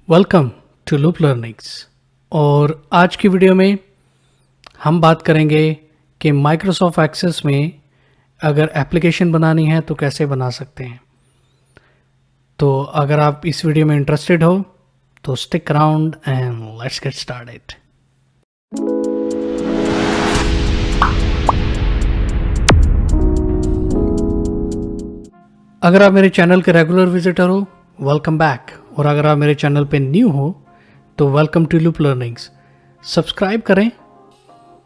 Welcome to Loop learnings. और आज की वीडियो में हम बात करेंगे कि माइक्रोसॉफ्ट एक्सेस में अगर एप्लीकेशन बनानी है तो कैसे बना सकते हैं। तो अगर आप इस वीडियो में इंटरेस्टेड हो तो stick around and let's get started. अगर आप मेरे चैनल के रेगुलर विजिटर हो, वेलकम बैक। और अगर आप मेरे चैनल पे न्यू हो तो welcome to Loop Learnings. Subscribe करें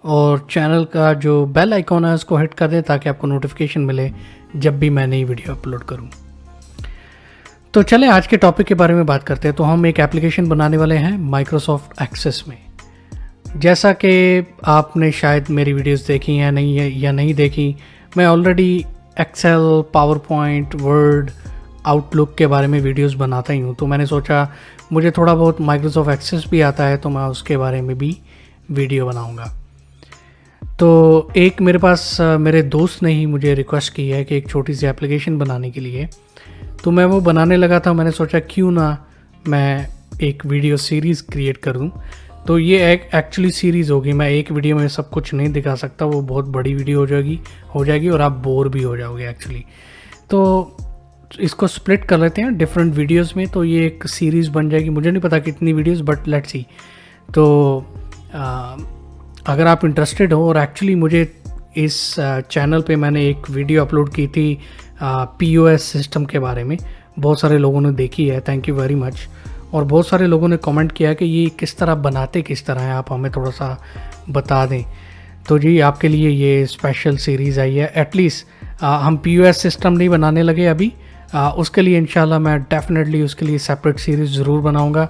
और चैनल का जो बेल आइकॉन है उसको हिट कर दें ताकि आपको नोटिफिकेशन मिले जब भी मैं नई वीडियो अपलोड करूं। तो चलें आज के टॉपिक के बारे में बात करते हैं। तो हम एक एप्लीकेशन बनाने वाले हैं माइक्रोसॉफ्ट एक्सेस में। जैसा कि आपने शायद मेरी वीडियोस देखी हैं या नहीं देखी, मैं already Excel, PowerPoint, Word, Outlook के बारे में वीडियोस बनाता ही हूँ। तो मैंने सोचा मुझे थोड़ा बहुत माइक्रोसॉफ्ट एक्सेस भी आता है तो मैं उसके बारे में भी वीडियो बनाऊँगा। तो एक मेरे पास मेरे दोस्त ने ही मुझे रिक्वेस्ट की है कि एक छोटी सी एप्लीकेशन बनाने के लिए, तो मैं वो बनाने लगा था। मैंने सोचा क्यों ना मैं एक वीडियो सीरीज़ क्रिएट करूँ। तो ये एक एक्चुअली सीरीज़ होगी। मैं एक वीडियो में सब कुछ नहीं दिखा सकता, वो बहुत बड़ी वीडियो हो जाएगी और आप बोर भी हो जाओगे एक्चुअली। तो इसको स्प्लिट कर लेते हैं डिफरेंट वीडियोस में, तो ये एक सीरीज़ बन जाएगी। मुझे नहीं पता कितनी वीडियोस, बट लेट्स सी। तो अगर आप इंटरेस्टेड हो, और एक्चुअली मुझे इस चैनल पे मैंने एक वीडियो अपलोड की थी POS सिस्टम के बारे में, बहुत सारे लोगों ने देखी है, थैंक यू वेरी मच। और बहुत सारे लोगों ने कमेंट किया कि ये किस तरह बनाते किस तरह है, आप हमें थोड़ा सा बता दें। तो जी आपके लिए ये स्पेशल सीरीज़ आई है। एटलीस्ट हम POS सिस्टम नहीं बनाने लगे अभी, उसके लिए इंशाल्लाह मैं डेफिनेटली उसके लिए सेपरेट सीरीज़ ज़रूर बनाऊंगा।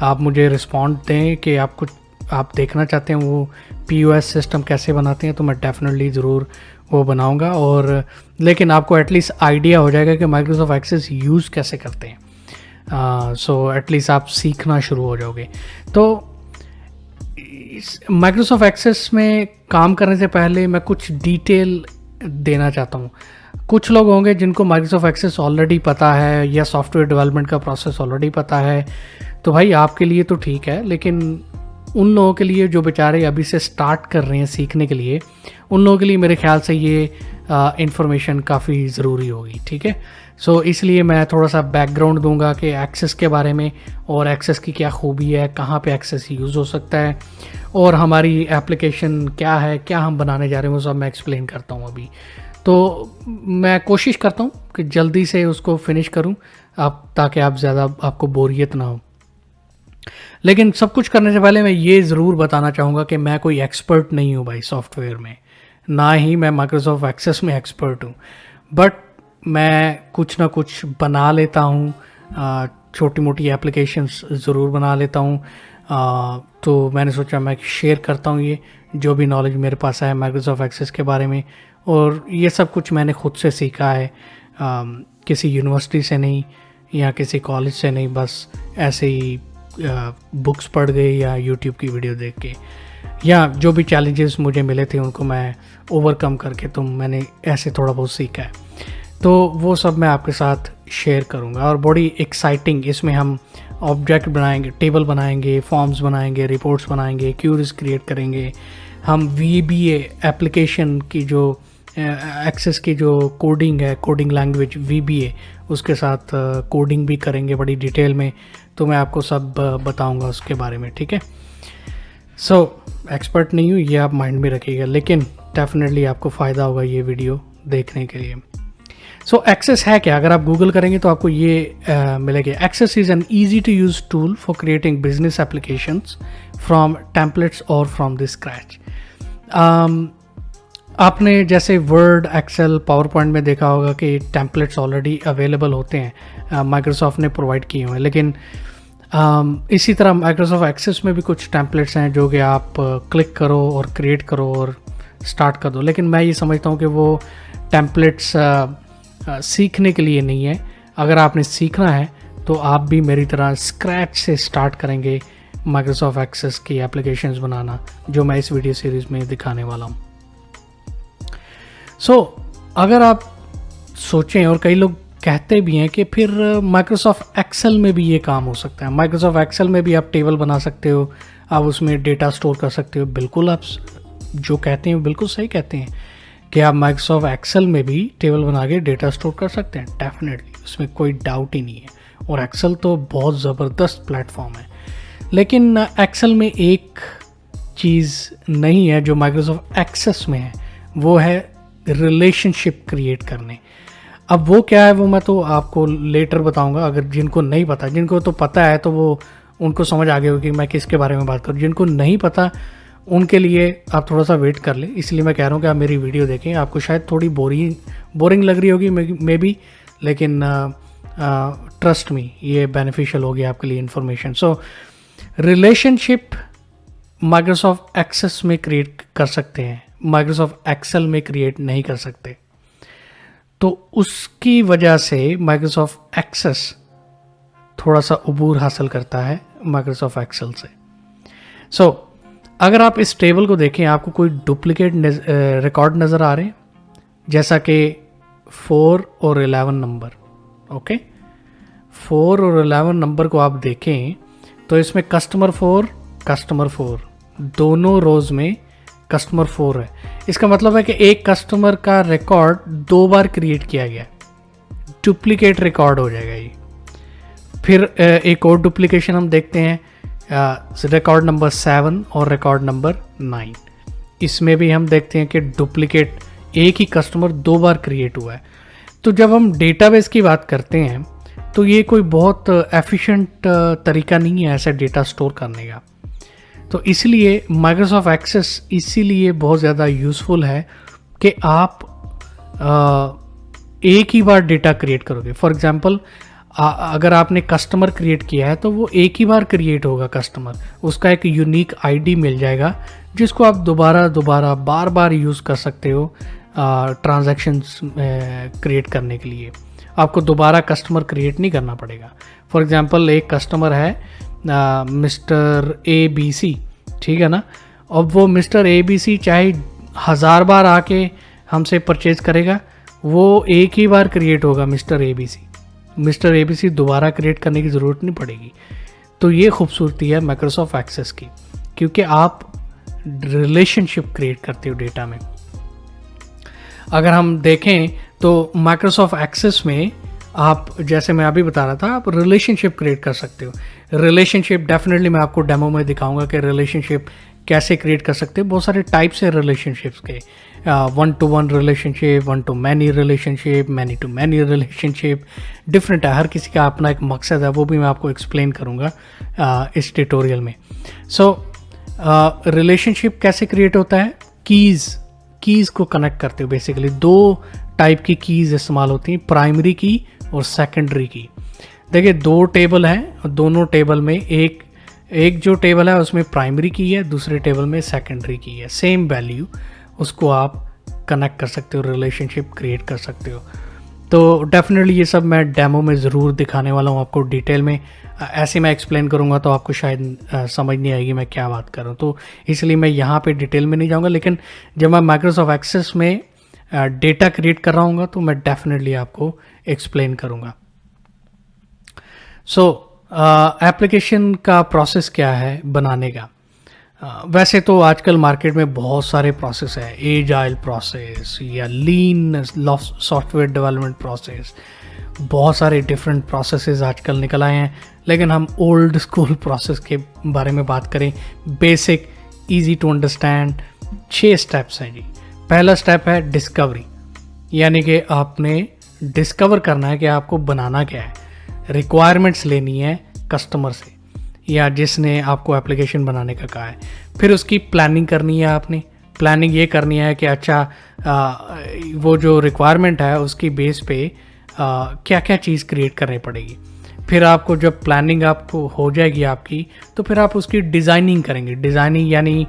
आप मुझे रिस्पॉन्ड दें कि आप देखना चाहते हैं वो POS सिस्टम कैसे बनाते हैं, तो मैं डेफिनेटली ज़रूर वो बनाऊंगा। और लेकिन आपको एटलीस्ट आइडिया हो जाएगा कि माइक्रोसॉफ्ट एक्सेस यूज़ कैसे करते हैं। सो एटलीस्ट आप सीखना शुरू हो जाओगे। तो माइक्रोसॉफ्ट एक्सेस में काम करने से पहले मैं कुछ डिटेल देना चाहता हूँ। कुछ लोग होंगे जिनको माइक्रोसॉफ्ट एक्सेस ऑलरेडी पता है या सॉफ्टवेयर डेवलपमेंट का प्रोसेस ऑलरेडी पता है, तो भाई आपके लिए तो ठीक है। लेकिन उन लोगों के लिए जो बेचारे अभी से स्टार्ट कर रहे हैं सीखने के लिए, उन लोगों के लिए मेरे ख्याल से ये इन्फॉर्मेशन काफ़ी ज़रूरी होगी। ठीक है, सो इसलिए मैं थोड़ा सा बैकग्राउंड दूंगा कि एक्सेस के बारे में, और एक्सेस की क्या खूबी है, कहाँ पे एक्सेस यूज़ हो सकता है, और हमारी एप्लीकेशन क्या है, क्या हम बनाने जा रहे हैं, वो सब मैं एक्सप्लेन करता हूँ अभी। तो मैं कोशिश करता हूँ कि जल्दी से उसको फिनिश करूँ ताकि आप ज़्यादा आपको बोरियत ना हो। लेकिन सब कुछ करने से पहले मैं ये ज़रूर बताना चाहूँगा कि मैं कोई एक्सपर्ट नहीं हूँ भाई सॉफ्टवेयर में, ना ही मैं माइक्रोसॉफ्ट एक्सेस में एक्सपर्ट हूँ। बट मैं कुछ ना कुछ बना लेता हूँ, छोटी मोटी एप्लीकेशंस ज़रूर बना लेता हूँ। तो मैंने सोचा मैं शेयर करता हूँ ये जो भी नॉलेज मेरे पास है माइक्रोसॉफ्ट एक्सेस के बारे में। और ये सब कुछ मैंने खुद से सीखा है, किसी यूनिवर्सिटी से नहीं या किसी कॉलेज से नहीं, बस ऐसे ही बुक्स पढ़ गए या यूट्यूब की वीडियो देख के, या जो भी चैलेंजेस मुझे मिले थे उनको मैं ओवरकम करके तो मैंने ऐसे थोड़ा बहुत सीखा है। तो वो सब मैं आपके साथ शेयर करूँगा। और बड़ी एक्साइटिंग, इसमें हम ऑब्जेक्ट बनाएंगे, टेबल बनाएंगे, फॉर्म्स बनाएंगे, रिपोर्ट्स बनाएंगे, क्यूरीज क्रिएट करेंगे। हम VBA एप्लीकेशन की जो एक्सेस की जो कोडिंग है, कोडिंग लैंग्वेज VBA, उसके साथ कोडिंग भी करेंगे बड़ी डिटेल में। तो मैं आपको सब बताऊंगा उसके बारे में। ठीक है, सो एक्सपर्ट नहीं हूँ, ये आप माइंड में रखिएगा, लेकिन डेफिनेटली आपको फ़ायदा होगा ये वीडियो देखने के लिए। सो एक्सेस है क्या? अगर आप गूगल करेंगे तो आपको ये मिलेगा। Access is an easy to use tool for creating business applications from templates और फ्रॉम द स्क्रैच। आपने जैसे वर्ड, एक्सेल, पावर पॉइंट में देखा होगा कि टेम्पलेट्स ऑलरेडी अवेलेबल होते हैं, माइक्रोसॉफ्ट ने प्रोवाइड किए हुए हैं। लेकिन इसी तरह माइक्रोसॉफ्ट एक्सेस में भी कुछ टेम्पलेट्स हैं जो कि आप क्लिक करो और क्रिएट करो और स्टार्ट कर दो। लेकिन मैं ये समझता हूँ कि वो टेम्पलेट्स सीखने के लिए नहीं है। अगर आपने सीखना है तो आप भी मेरी तरह स्क्रैच से स्टार्ट करेंगे माइक्रोसॉफ्ट एक्सेस की एप्लीकेशंस बनाना, जो मैं इस वीडियो सीरीज़ में दिखाने वाला हूँ। सो अगर आप सोचें, और कई लोग कहते भी हैं कि फिर माइक्रोसॉफ्ट एक्सेल में भी ये काम हो सकता है। माइक्रोसॉफ्ट एक्सेल में भी आप टेबल बना सकते हो, आप उसमें डेटा स्टोर कर सकते हो। बिल्कुल आप जो कहते हैं बिल्कुल सही कहते हैं कि आप माइक्रोसॉफ्ट एक्सेल में भी टेबल बना के डेटा स्टोर कर सकते हैं, डेफिनेटली, उसमें कोई डाउट ही नहीं है। और एक्सेल तो बहुत ज़बरदस्त प्लेटफॉर्म है। लेकिन एक्सेल में एक चीज़ नहीं है जो माइक्रोसॉफ्ट एक्सेस में है, वो है रिलेशनशिप क्रिएट करने। अब वो क्या है वो मैं तो आपको लेटर बताऊंगा। अगर जिनको नहीं पता, जिनको तो पता है तो वो उनको समझ आ गया होगी मैं किसके बारे में बात करूँ। जिनको नहीं पता उनके लिए आप थोड़ा सा वेट कर लें, इसलिए मैं कह रहा हूँ कि आप मेरी वीडियो देखें। आपको शायद थोड़ी बोरिंग लग रही होगी मे बी, लेकिन ट्रस्ट मी, ये बेनिफिशियल होगी आपके लिए इन्फॉर्मेशन। सो रिलेशनशिप माइक्रोसॉफ्ट एक्सेस में क्रिएट कर सकते हैं, माइक्रोसॉफ्ट एक्सेल में क्रिएट नहीं कर सकते। तो उसकी वजह से माइक्रोसॉफ्ट एक्सेस थोड़ा सा अबूर हासिल करता है माइक्रोसॉफ्ट एक्सेल से। सो अगर आप इस टेबल को देखें, आपको कोई डुप्लीकेट रिकॉर्ड नज़र आ रहे हैं, जैसा कि 4 और 11 नंबर। ओके, 4 और 11 नंबर को आप देखें तो इसमें कस्टमर 4 दोनों रोज़ में कस्टमर 4 है। इसका मतलब है कि एक कस्टमर का रिकॉर्ड 2 बार क्रिएट किया गया, डुप्लीकेट रिकॉर्ड हो जाएगा ये। फिर एक और डुप्लीकेशन हम देखते हैं, रिकॉर्ड नंबर 7 और रिकॉर्ड नंबर 9। इसमें भी हम देखते हैं कि डुप्लीकेट एक ही कस्टमर 2 बार क्रिएट हुआ है। तो जब हम डेटाबेस की बात करते हैं तो ये कोई बहुत एफिशिएंट तरीका नहीं है ऐसा डेटा स्टोर करने का। तो इसलिए माइक्रोसॉफ्ट एक्सेस इसीलिए बहुत ज़्यादा यूज़फुल है कि आप एक ही बार डेटा क्रिएट करोगे। फॉर एग्जांपल, अगर आपने कस्टमर क्रिएट किया है तो वो एक ही बार क्रिएट होगा कस्टमर, उसका एक यूनिक आईडी मिल जाएगा जिसको आप दोबारा बार बार यूज़ कर सकते हो ट्रांजैक्शंस क्रिएट करने के लिए। आपको दोबारा कस्टमर क्रिएट नहीं करना पड़ेगा। फॉर एग्जांपल, एक कस्टमर है मिस्टर ABC, ठीक है ना। अब वो मिस्टर ABC चाहे 1000 बार आके हमसे परचेज करेगा, वो एक ही बार क्रिएट होगा मिस्टर ABC दोबारा क्रिएट करने की ज़रूरत नहीं पड़ेगी। तो ये खूबसूरती है माइक्रोसॉफ्ट एक्सेस की, क्योंकि आप रिलेशनशिप क्रिएट करते हो डेटा में। अगर हम देखें तो माइक्रोसॉफ्ट एक्सेस में आप, जैसे मैं अभी बता रहा था, आप रिलेशनशिप क्रिएट कर सकते हो। रिलेशनशिप डेफिनेटली मैं आपको डेमो में दिखाऊंगा कि रिलेशनशिप कैसे क्रिएट कर सकते हैं। बहुत सारे टाइप्स हैं रिलेशनशिप्स के, 1-to-1 relationship, 1-to-many relationship, many-to-many relationship, different है। हर किसी का अपना एक मकसद है, वो भी मैं आपको एक्सप्लेन करूँगा इस ट्यूटोरियल में। सो रिलेशनशिप कैसे क्रिएट होता है? कीज़ को कनेक्ट करते हो। बेसिकली 2 टाइप की कीज़ इस्तेमाल होती हैं, प्राइमरी की और सेकेंडरी की। देखिए 2 टेबल हैं, दोनों टेबल में एक जो टेबल है उसमें प्राइमरी की है, दूसरे टेबल में सेकेंडरी की है। सेम वैल्यू, उसको आप कनेक्ट कर सकते हो, रिलेशनशिप क्रिएट कर सकते हो। तो डेफिनेटली ये सब मैं डेमो में ज़रूर दिखाने वाला हूँ आपको डिटेल में। ऐसे मैं एक्सप्लेन करूँगा तो आपको शायद समझ नहीं आएगी मैं क्या बात कर रहा हूँ, तो इसलिए मैं यहाँ पे डिटेल में नहीं जाऊँगा। लेकिन जब मैं माइक्रोसॉफ्ट एक्सेस में डेटा क्रिएट कर रहा हूँ तो मैं डेफिनेटली आपको एक्सप्लेन करूँगा। सो एप्लीकेशन का प्रोसेस क्या है बनाने का? वैसे तो आजकल मार्केट में बहुत सारे प्रोसेस है, एजाइल प्रोसेस या लीन सॉफ्टवेयर डेवलपमेंट प्रोसेस, बहुत सारे डिफरेंट प्रोसेसेस आजकल निकल आए हैं। लेकिन हम ओल्ड स्कूल प्रोसेस के बारे में बात करें, basic, easy to understand, 6 steps हैं जी। पहला स्टेप है डिस्कवरी, यानी कि आपने डिस्कवर करना है कि आपको बनाना क्या है। रिक्वायरमेंट्स लेनी है कस्टमर से या जिसने आपको एप्लीकेशन बनाने का कहा है। फिर उसकी प्लानिंग करनी है आपने। प्लानिंग ये करनी है कि अच्छा वो जो रिक्वायरमेंट है उसकी बेस पे क्या क्या चीज़ क्रिएट करनी पड़ेगी। फिर आपको जब प्लानिंग आपको हो जाएगी आपकी, तो फिर आप उसकी डिज़ाइनिंग करेंगे। डिज़ाइनिंग यानी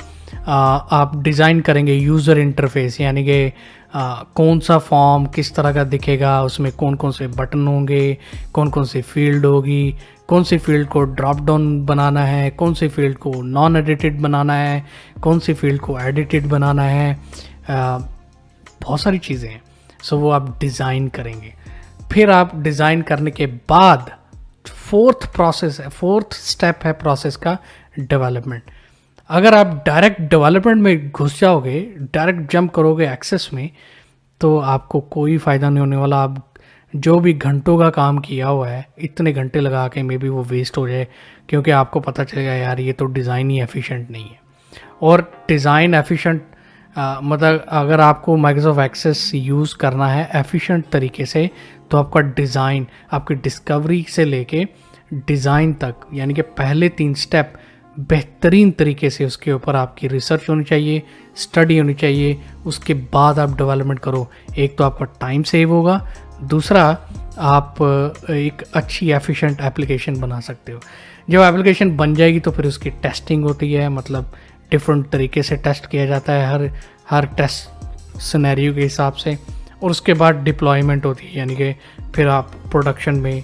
आप डिज़ाइन करेंगे यूज़र इंटरफेस, यानी कि कौन सा फॉर्म किस तरह का दिखेगा, उसमें कौन कौन से बटन होंगे, कौन कौन सी फील्ड होगी, कौन सी फील्ड को ड्रॉप डाउन बनाना है, कौन सी फील्ड को नॉन एडिटेड बनाना है, कौन सी फील्ड को एडिटेड बनाना है, बहुत सारी चीज़ें हैं। सो वो आप डिज़ाइन करेंगे। फिर आप डिज़ाइन करने के बाद फोर्थ स्टेप है प्रोसेस का डेवलपमेंट। अगर आप डायरेक्ट डेवलपमेंट में घुस जाओगे, डायरेक्ट जंप करोगे एक्सेस में, तो आपको कोई फ़ायदा नहीं होने वाला। आप जो भी घंटों का काम किया हुआ है, इतने घंटे लगा के मे बी वो वेस्ट हो जाए, क्योंकि आपको पता चलेगा यार ये तो डिज़ाइन ही एफिशिएंट नहीं है। और डिज़ाइन एफिशिएंट मतलब अगर आपको माइक्रोसॉफ्ट एक्सेस यूज़ करना है एफिशिएंट तरीके से, तो आपका डिज़ाइन, आपकी डिस्कवरी से लेके डिज़ाइन तक, यानी कि पहले 3 स्टेप बेहतरीन तरीके से उसके ऊपर आपकी रिसर्च होनी चाहिए, स्टडी होनी चाहिए, उसके बाद आप डेवलपमेंट करो। एक तो आपका टाइम सेव होगा, दूसरा आप एक अच्छी एफिशिएंट एप्लीकेशन बना सकते हो। जब एप्लीकेशन बन जाएगी तो फिर उसकी टेस्टिंग होती है, मतलब डिफरेंट तरीके से टेस्ट किया जाता है हर टेस्ट सिनेरियो के हिसाब से, और उसके बाद डिप्लॉयमेंट होती है, यानी कि फिर आप प्रोडक्शन में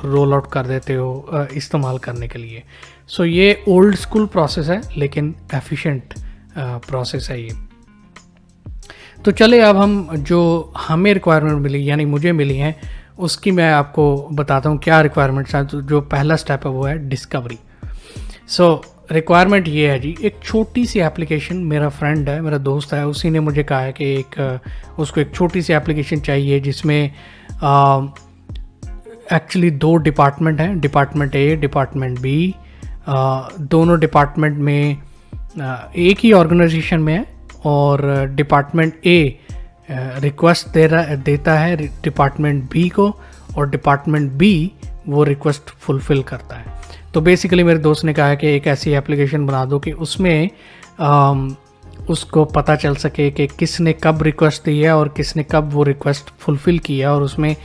रोल आउट कर देते हो इस्तेमाल करने के लिए। सो ये ओल्ड स्कूल प्रोसेस है लेकिन एफिशिएंट प्रोसेस है ये। तो चले अब हम जो हमें रिक्वायरमेंट मिली, यानी मुझे मिली हैं, उसकी मैं आपको बताता हूँ क्या रिक्वायरमेंट्स हैं। तो जो पहला स्टेप है वो है डिस्कवरी। सो रिक्वायरमेंट ये है जी, एक छोटी सी एप्लीकेशन, मेरा फ्रेंड है, मेरा दोस्त है, उसी ने मुझे कहा है कि उसको एक छोटी सी एप्लीकेशन चाहिए जिसमें एक्चुअली 2 डिपार्टमेंट हैं, डिपार्टमेंट ए, डिपार्टमेंट बी। दोनों डिपार्टमेंट में एक ही ऑर्गेनाइजेशन में है, और डिपार्टमेंट ए रिक्वेस्ट देता है डिपार्टमेंट बी को, और डिपार्टमेंट बी वो रिक्वेस्ट फुलफ़िल करता है। तो बेसिकली मेरे दोस्त ने कहा है कि एक ऐसी एप्लीकेशन बना दो कि उसमें उसको पता चल सके कि किसने कब रिक्वेस्ट दी है और किसने कब वो रिक्वेस्ट फुलफ़िल किया और उसमें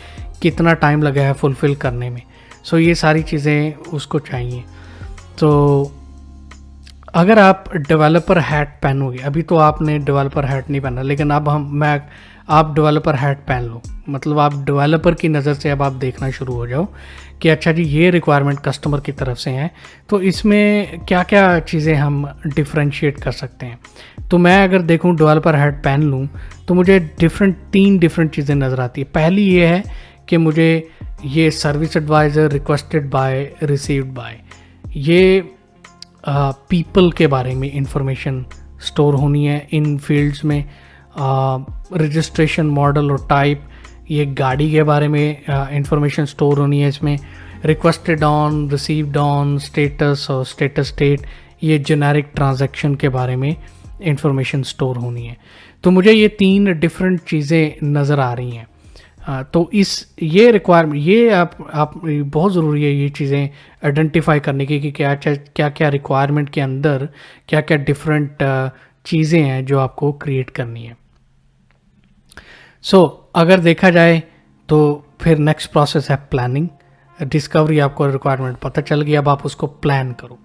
कितना टाइम लगा है फुलफ़िल करने में। सो ये सारी चीज़ें उसको चाहिए। तो अगर आप डेवलपर हैट पहनोगे, अभी तो आपने डेवलपर हैट नहीं पहना, लेकिन अब आप डेवलपर हैट पहन लो, मतलब आप डेवलपर की नज़र से अब आप देखना शुरू हो जाओ कि अच्छा जी ये रिक्वायरमेंट कस्टमर की तरफ से हैं, तो इसमें क्या क्या चीज़ें हम डिफ्रेंशिएट कर सकते हैं। तो मैं अगर देखूं डेवलपर हैट पहन लूं तो मुझे 3 डिफरेंट चीज़ें नज़र आती है। पहली ये है कि मुझे ये service adviser, requested by, received by, ये पीपल के बारे में इंफॉर्मेशन स्टोर होनी है इन फील्ड्स में। रजिस्ट्रेशन मॉडल और टाइप, ये गाड़ी के बारे में इंफॉर्मेशन स्टोर होनी है इसमें। Requested on, received on, status और स्टेटस स्टेट, ये जेनेरिक ट्रांजैक्शन के बारे में इंफॉर्मेशन स्टोर होनी है। तो मुझे ये 3 डिफरेंट चीज़ें नज़र आ रही हैं। तो ये रिक्वायरमेंट, ये आप बहुत ज़रूरी है ये चीज़ें आइडेंटिफाई करने की कि क्या क्या रिक्वायरमेंट के अंदर क्या क्या डिफरेंट चीज़ें हैं जो आपको क्रिएट करनी है। सो अगर देखा जाए तो फिर नेक्स्ट प्रोसेस है प्लानिंग। डिस्कवरी, आपको रिक्वायरमेंट पता चल गई, अब आप उसको प्लान करो।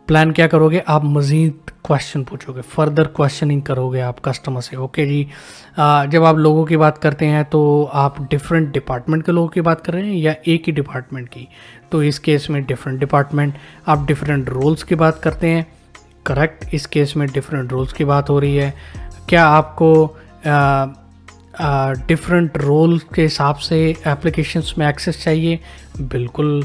प्लान क्या करोगे, आप मज़ीद क्वेश्चन पूछोगे, फर्दर क्वेश्चनिंग करोगे आप कस्टमर से। ओके जी, जब आप लोगों की बात करते हैं तो आप डिफरेंट डिपार्टमेंट के लोगों की बात कर रहे हैं या एक ही डिपार्टमेंट की, तो इस केस में डिफरेंट डिपार्टमेंट। आप डिफरेंट रोल्स की बात करते हैं, करेक्ट, इस केस में डिफरेंट रोल्स की बात हो रही है। क्या आपको डिफरेंट रोल के हिसाब से एप्लीकेशंस में एक्सेस चाहिए? बिल्कुल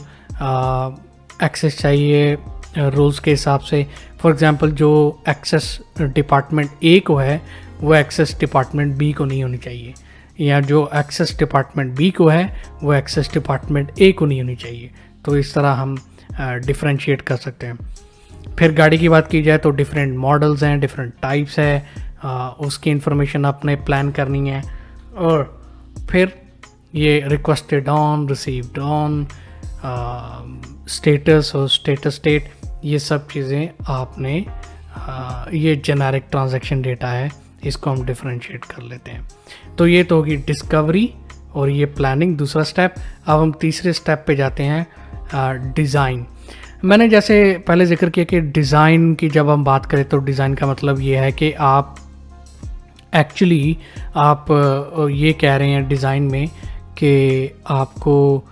एक्सेस चाहिए रोल्स के हिसाब से। फॉर एग्जांपल जो एक्सेस डिपार्टमेंट ए को है वो एक्सेस डिपार्टमेंट बी को नहीं होनी चाहिए, या जो एक्सेस डिपार्टमेंट बी को है वो एक्सेस डिपार्टमेंट ए को नहीं होनी चाहिए। तो इस तरह हम डिफरेंशिएट कर सकते हैं। फिर गाड़ी की बात की जाए तो डिफरेंट मॉडल्स हैं, डिफरेंट टाइप्स है, उसकी इंफॉर्मेशन आपने प्लान करनी है। और फिर ये requested on, received on, status और स्टेटस स्टेट, ये सब चीज़ें आपने ये जेनेरिक ट्रांजैक्शन डेटा है, इसको हम डिफरेंशिएट कर लेते हैं। तो ये तो होगी डिस्कवरी और ये प्लानिंग, दूसरा स्टेप। अब हम तीसरे स्टेप पे जाते हैं, डिज़ाइन। मैंने जैसे पहले जिक्र किया कि डिज़ाइन की जब हम बात करें तो डिज़ाइन का मतलब ये है कि आप एक्चुअली आप ये कह रहे हैं डिज़ाइन में कि आपको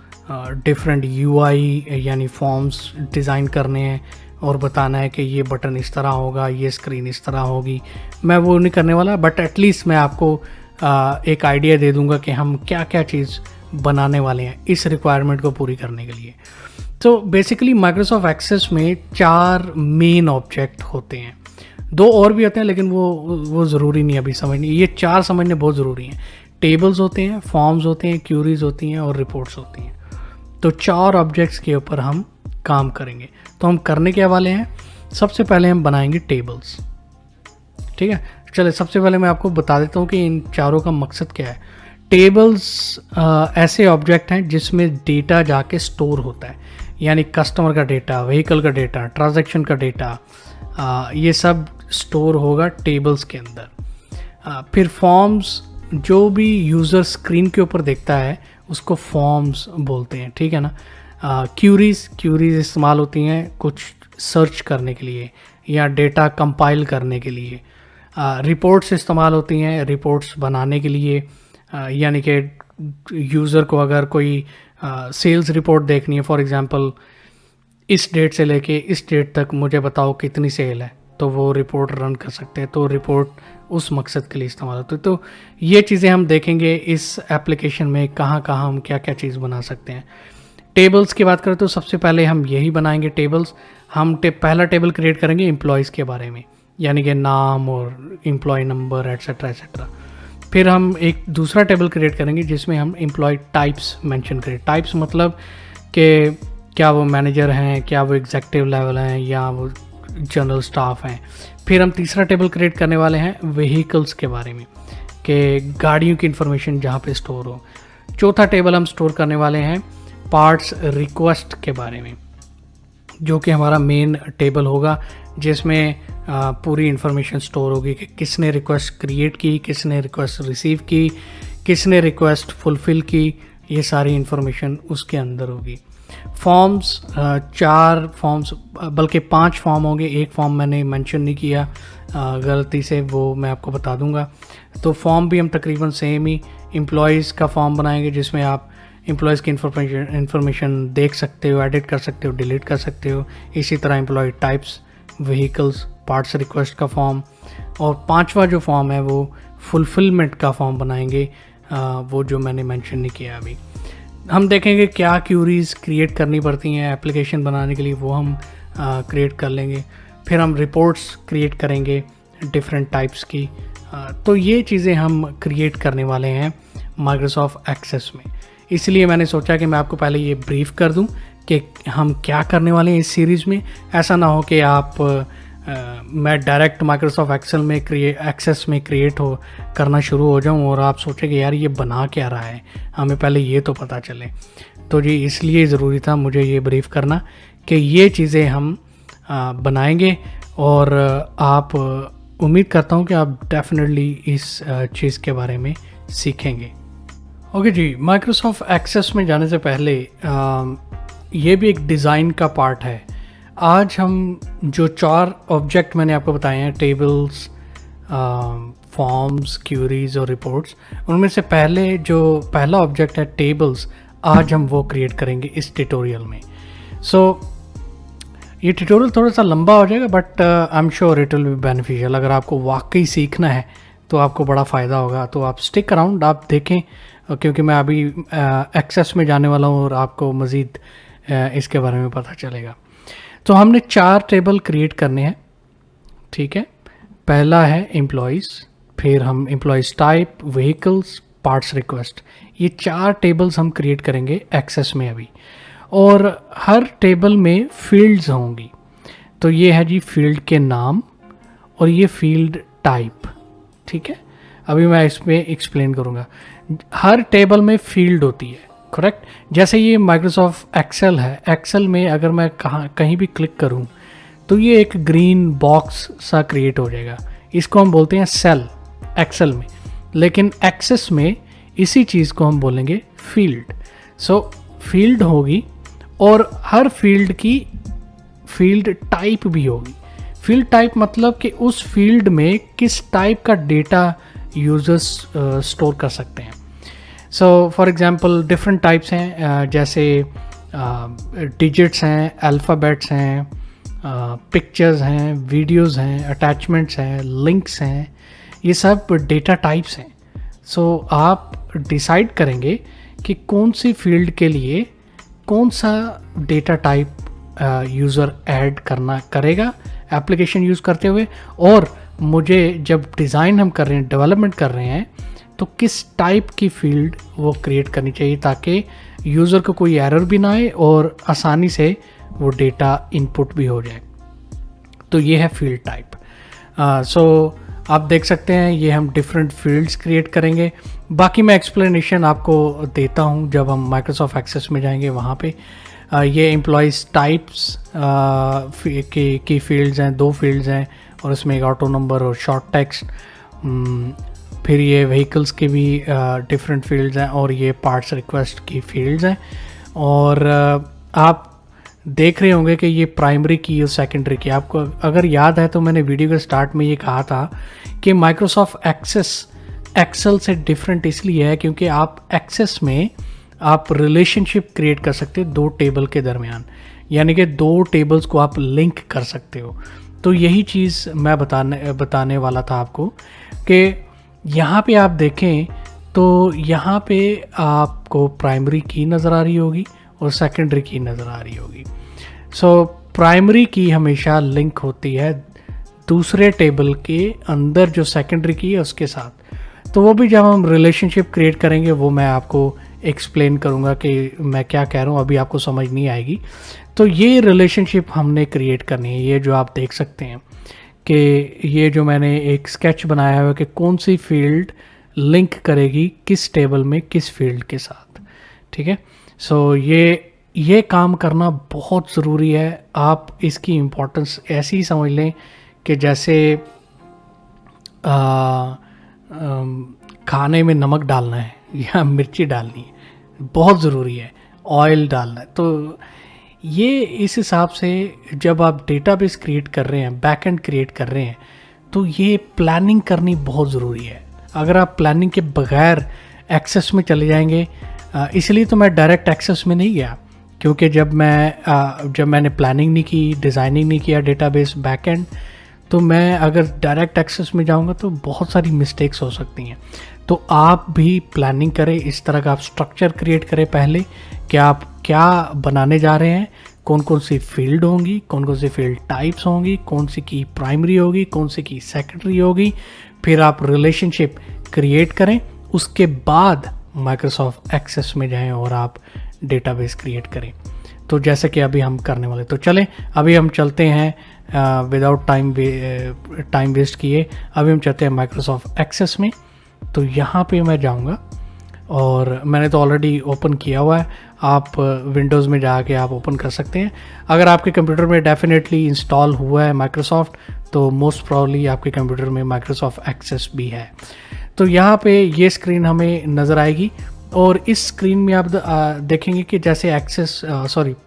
डिफरेंट यूआई यानी फॉर्म्स डिज़ाइन करने हैं और बताना है कि ये बटन इस तरह होगा, ये स्क्रीन इस तरह होगी। मैं वो नहीं करने वाला, बट एटलीस्ट मैं आपको एक आइडिया दे दूंगा कि हम क्या क्या चीज़ बनाने वाले हैं इस रिक्वायरमेंट को पूरी करने के लिए। तो बेसिकली माइक्रोसॉफ्ट एक्सेस में 4 मेन ऑब्जेक्ट होते हैं, 2 और भी होते हैं लेकिन वो ज़रूरी नहीं है अभी समझनी, ये 4 समझने बहुत ज़रूरी हैं। टेबल्स होते हैं, फॉर्म्स होते हैं, क्यूरीज होती हैं और रिपोर्ट्स होती हैं। तो 4 ऑब्जेक्ट्स के ऊपर हम काम करेंगे। तो हम करने क्या वाले हैं, सबसे पहले हम बनाएंगे टेबल्स। ठीक है, चलिए सबसे पहले मैं आपको बता देता हूँ कि इन चारों का मकसद क्या है। टेबल्स ऐसे ऑब्जेक्ट हैं जिसमें डेटा जाके स्टोर होता है, यानी कस्टमर का डेटा, व्हीकल का डेटा, ट्रांजैक्शन का डेटा, ये सब स्टोर होगा टेबल्स के अंदर। फिर फॉर्म्स, जो भी यूज़र स्क्रीन के ऊपर देखता है उसको फॉर्म्स बोलते हैं, ठीक है ना। क्यूरीज इस्तेमाल होती हैं कुछ सर्च करने के लिए या डेटा कंपाइल करने के लिए। रिपोर्ट्स इस्तेमाल होती हैं रिपोर्ट्स बनाने के लिए, यानी कि यूज़र को अगर कोई सेल्स रिपोर्ट देखनी है, फॉर एग्जांपल इस डेट से लेके इस डेट तक मुझे बताओ कितनी सेल है, तो वो रिपोर्ट रन कर सकते हैं। तो रिपोर्ट उस मकसद के लिए इस्तेमाल होती है। तो ये चीज़ें हम देखेंगे इस एप्लीकेशन में, कहाँ कहाँ हम क्या क्या चीज़ बना सकते हैं। टेबल्स की बात करें तो सबसे पहले हम यही बनाएंगे टेबल्स। हम पहला टेबल क्रिएट करेंगे एम्प्लॉयज़ के बारे में, यानी कि नाम और एम्प्लॉय नंबर एट्सेट्रा एट्सेट्रा। फिर हम एक दूसरा टेबल क्रिएट करेंगे जिसमें हम एम्प्लॉय टाइप्स मेंशन करें। टाइप्स मतलब कि क्या वो मैनेजर हैं, क्या वो एग्जेक्टिव लेवल हैं, या वो जनरल स्टाफ हैं। फिर हम तीसरा टेबल क्रिएट करने वाले हैं व्हीकल्स के बारे में, कि गाड़ियों की इन्फॉर्मेशन जहाँ पे स्टोर हो। चौथा टेबल हम स्टोर करने वाले हैं पार्ट्स रिक्वेस्ट के बारे में, जो कि हमारा मेन टेबल होगा, जिसमें पूरी इन्फॉर्मेशन स्टोर होगी कि किसने रिक्वेस्ट क्रिएट की, किसने रिक्वेस्ट रिसीव की, किसने रिक्वेस्ट फुलफ़िल की, ये सारी इन्फॉर्मेशन उसके अंदर होगी। फॉर्म्स, 4 फॉर्म्स बल्कि 5 फॉर्म होंगे। एक फॉर्म मैंने मेंशन नहीं किया गलती से, वो मैं आपको बता दूंगा। तो फॉर्म भी हम तकरीबन सेम ही एम्प्लॉयज़ का फॉर्म बनाएंगे, जिसमें आप एम्प्लॉयज़ की इन्फॉर्मेशन देख सकते हो, एडिट कर सकते हो, डिलीट कर सकते हो। इसी तरह employee types, vehicles, parts request का फॉर्म, और 5वां जो फॉर्म है वो फुलफिलमेंट का फॉर्म बनाएंगे, वो जो मैंने मेंशन नहीं किया अभी। हम देखेंगे क्या क्यूरीज क्रिएट करनी पड़ती हैं एप्लीकेशन बनाने के लिए, वो हम क्रिएट कर लेंगे। फिर हम रिपोर्ट्स क्रिएट करेंगे डिफरेंट टाइप्स की। तो ये चीज़ें हम क्रिएट करने वाले हैं माइक्रोसॉफ्ट एक्सेस में। इसलिए मैंने सोचा कि मैं आपको पहले ये ब्रीफ कर दूं कि हम क्या करने वाले हैं इस सीरीज़ में। ऐसा ना हो कि आप मैं डायरेक्ट माइक्रोसॉफ्ट एक्सेस में क्रिएट करना शुरू हो जाऊं और आप सोचें कि यार ये बना क्या रहा है, हमें पहले ये तो पता चले। तो जी इसलिए ज़रूरी था मुझे ये ब्रीफ करना कि ये चीज़ें हम बनाएंगे, और आप उम्मीद करता हूं कि आप डेफिनेटली इस चीज़ के बारे में सीखेंगे। ओके जी, माइक्रोसॉफ्ट एक्सेस में जाने से पहले ये भी एक डिज़ाइन का पार्ट है। आज हम जो 4 ऑब्जेक्ट मैंने आपको बताए हैं, टेबल्स, फॉर्म्स, क्यूरीज और रिपोर्ट्स, उनमें से पहला ऑब्जेक्ट है टेबल्स, आज हम वो क्रिएट करेंगे इस ट्यूटोरियल में। ये ट्यूटोरियल थोड़ा सा लंबा हो जाएगा, but I am sure it will be beneficial. अगर आपको वाकई सीखना है तो आपको बड़ा फ़ायदा होगा, तो आप स्टिक अराउंड, आप देखें, क्योंकि मैं अभी एक्सेस में जाने वाला हूँ और आपको मज़ीद इसके बारे में पता चलेगा। तो हमने 4 टेबल क्रिएट करने हैं, ठीक है। पहला है एम्प्लॉयज़, फिर हम employees type, vehicles, parts request, ये 4 टेबल्स हम क्रिएट करेंगे एक्सेस में अभी। और हर टेबल में फील्ड्स होंगी। तो ये है जी फील्ड के नाम और ये फील्ड टाइप, ठीक है। अभी मैं इसमें एक्सप्लेन करूँगा। हर टेबल में फील्ड होती है, करेक्ट। जैसे ये माइक्रोसॉफ्ट एक्सेल है, एक्सेल में अगर मैं कहीं भी क्लिक करूं तो ये एक ग्रीन बॉक्स सा क्रिएट हो जाएगा, इसको हम बोलते हैं सेल एक्सेल में। लेकिन एक्सेस में इसी चीज़ को हम बोलेंगे फील्ड। सो फील्ड होगी और हर फील्ड की फील्ड टाइप भी होगी। फील्ड टाइप मतलब कि उस फील्ड में किस टाइप का डेटा यूजर्स स्टोर कर सकते हैं। So for example different types हैं, जैसे डिजिट्स हैं, अल्फ़ाबेट्स हैं, पिक्चर्स हैं, वीडियोस हैं, अटैचमेंट्स हैं, लिंक्स हैं, ये सब डेटा टाइप्स हैं। सो आप डिसाइड करेंगे कि कौन सी फील्ड के लिए कौन सा डेटा टाइप यूज़र ऐड करेगा एप्लीकेशन यूज़ करते हुए, और मुझे जब डिज़ाइन हम कर रहे हैं, डेवलपमेंट कर रहे हैं, तो किस टाइप की फील्ड वो क्रिएट करनी चाहिए ताकि यूज़र को कोई एरर भी ना आए और आसानी से वो डेटा इनपुट भी हो जाए। तो ये है फील्ड टाइप। सो आप देख सकते हैं ये हम डिफरेंट फील्ड्स क्रिएट करेंगे। बाकी मैं एक्सप्लेनेशन आपको देता हूँ जब हम माइक्रोसॉफ्ट एक्सेस में जाएंगे वहाँ पे। ये एम्प्लॉयज़ टाइप्स की फील्ड्स हैं, 2 फील्ड्स हैं, और इसमें एक ऑटो नंबर और शॉर्ट टेक्स्ट। फिर ये व्हीकल्स के भी डिफरेंट फील्ड्स हैं, और ये पार्ट्स रिक्वेस्ट की फील्ड्स हैं। और आप देख रहे होंगे कि ये प्राइमरी की और सेकेंडरी की। आपको अगर याद है तो मैंने वीडियो के स्टार्ट में ये कहा था कि माइक्रोसॉफ्ट एक्सेस एक्सेल से डिफरेंट इसलिए है क्योंकि आप एक्सेस में आप रिलेशनशिप क्रिएट कर सकते हो 2 टेबल के दरमियान, यानी कि 2 टेबल्स को आप लिंक कर सकते हो। तो यही चीज़ मैं बताने वाला था आपको कि यहाँ पे आप देखें तो यहाँ पे आपको प्राइमरी की नज़र आ रही होगी और सेकेंडरी की नज़र आ रही होगी। सो प्राइमरी की हमेशा लिंक होती है दूसरे टेबल के अंदर जो सेकेंडरी की है उसके साथ। तो वो भी जब हम रिलेशनशिप क्रिएट करेंगे वो मैं आपको एक्सप्लेन करूँगा कि मैं क्या कह रहा हूँ, अभी आपको समझ नहीं आएगी। तो ये रिलेशनशिप हमने क्रिएट करनी है। ये जो आप देख सकते हैं कि ये जो मैंने एक स्केच बनाया हुआ है कि कौन सी फील्ड लिंक करेगी किस टेबल में किस फील्ड के साथ, ठीक है। सो ये काम करना बहुत ज़रूरी है। आप इसकी इम्पोर्टेंस ऐसी ही समझ लें कि जैसे खाने में नमक डालना है या मिर्ची डालनी है, बहुत ज़रूरी है, ऑयल डालना है। तो ये इस हिसाब से जब आप डेटाबेस क्रिएट कर रहे हैं, बैकएंड क्रिएट कर रहे हैं, तो ये प्लानिंग करनी बहुत ज़रूरी है। अगर आप प्लानिंग के बगैर एक्सेस में चले जाएंगे, इसलिए तो मैं डायरेक्ट एक्सेस में नहीं गया, क्योंकि जब मैंने प्लानिंग नहीं की, डिज़ाइनिंग नहीं किया डेटाबेस बैकएंड, तो मैं अगर डायरेक्ट एक्सेस में जाऊंगा तो बहुत सारी मिस्टेक्स हो सकती हैं। तो आप भी प्लानिंग करें, इस तरह का आप स्ट्रक्चर क्रिएट करें पहले कि आप क्या बनाने जा रहे हैं, कौन कौन सी फील्ड होंगी, कौन कौन सी फील्ड टाइप्स होंगी, कौन सी की प्राइमरी होगी, कौन सी की सेकेंडरी होगी। फिर आप रिलेशनशिप क्रिएट करें, उसके बाद माइक्रोसॉफ्ट एक्सेस में जाएं और आप डेटाबेस क्रिएट करें। तो जैसे कि अभी हम करने वाले, तो चलें अभी हम चलते हैं विदाउट टाइम वेस्ट किए। अभी हम चलते हैं माइक्रोसॉफ्ट एक्सेस में। तो यहाँ पे मैं जाऊँगा और मैंने तो ऑलरेडी ओपन किया हुआ है, आप विंडोज़ में जाके आप ओपन कर सकते हैं। अगर आपके कंप्यूटर में डेफिनेटली इंस्टॉल हुआ है माइक्रोसॉफ्ट, तो मोस्ट प्रॉब्ली आपके कंप्यूटर में माइक्रोसॉफ्ट एक्सेस भी है। तो यहाँ पे ये स्क्रीन हमें नज़र आएगी, और इस स्क्रीन में आप देखेंगे कि जैसे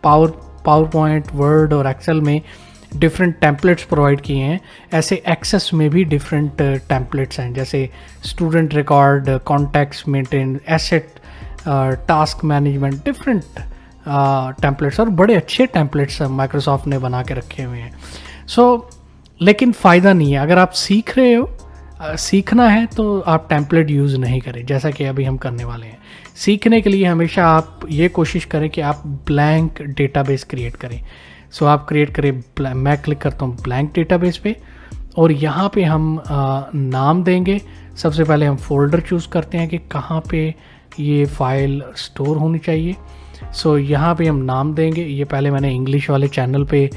पावर पॉइंट, वर्ड और एक्सेल में डिफरेंट टेम्पलेट्स प्रोवाइड किए हैं, ऐसे एक्सेस में भी डिफरेंट टेम्पलेट्स हैं, जैसे student record, contacts maintain, asset, task management, different templates, और बड़े अच्छे टेम्पलेट्स माइक्रोसॉफ्ट ने बना के रखे हुए हैं। लेकिन फ़ायदा नहीं है। अगर आप सीख रहे हो, सीखना है तो आप टेम्पलेट यूज़ नहीं करें, जैसा कि अभी हम करने वाले हैं। सीखने के लिए हमेशा आप ये कोशिश करें कि आप ब्लैंक डेटाबेस क्रिएट करें। आप क्रिएट करें, मैं क्लिक करता हूँ ब्लैंक डेटाबेस पे, और यहाँ पे हम नाम देंगे। सबसे पहले हम फोल्डर चूज़ करते हैं कि कहाँ पे ये फ़ाइल स्टोर होनी चाहिए। यहाँ पे हम नाम देंगे। ये पहले मैंने इंग्लिश वाले चैनल पे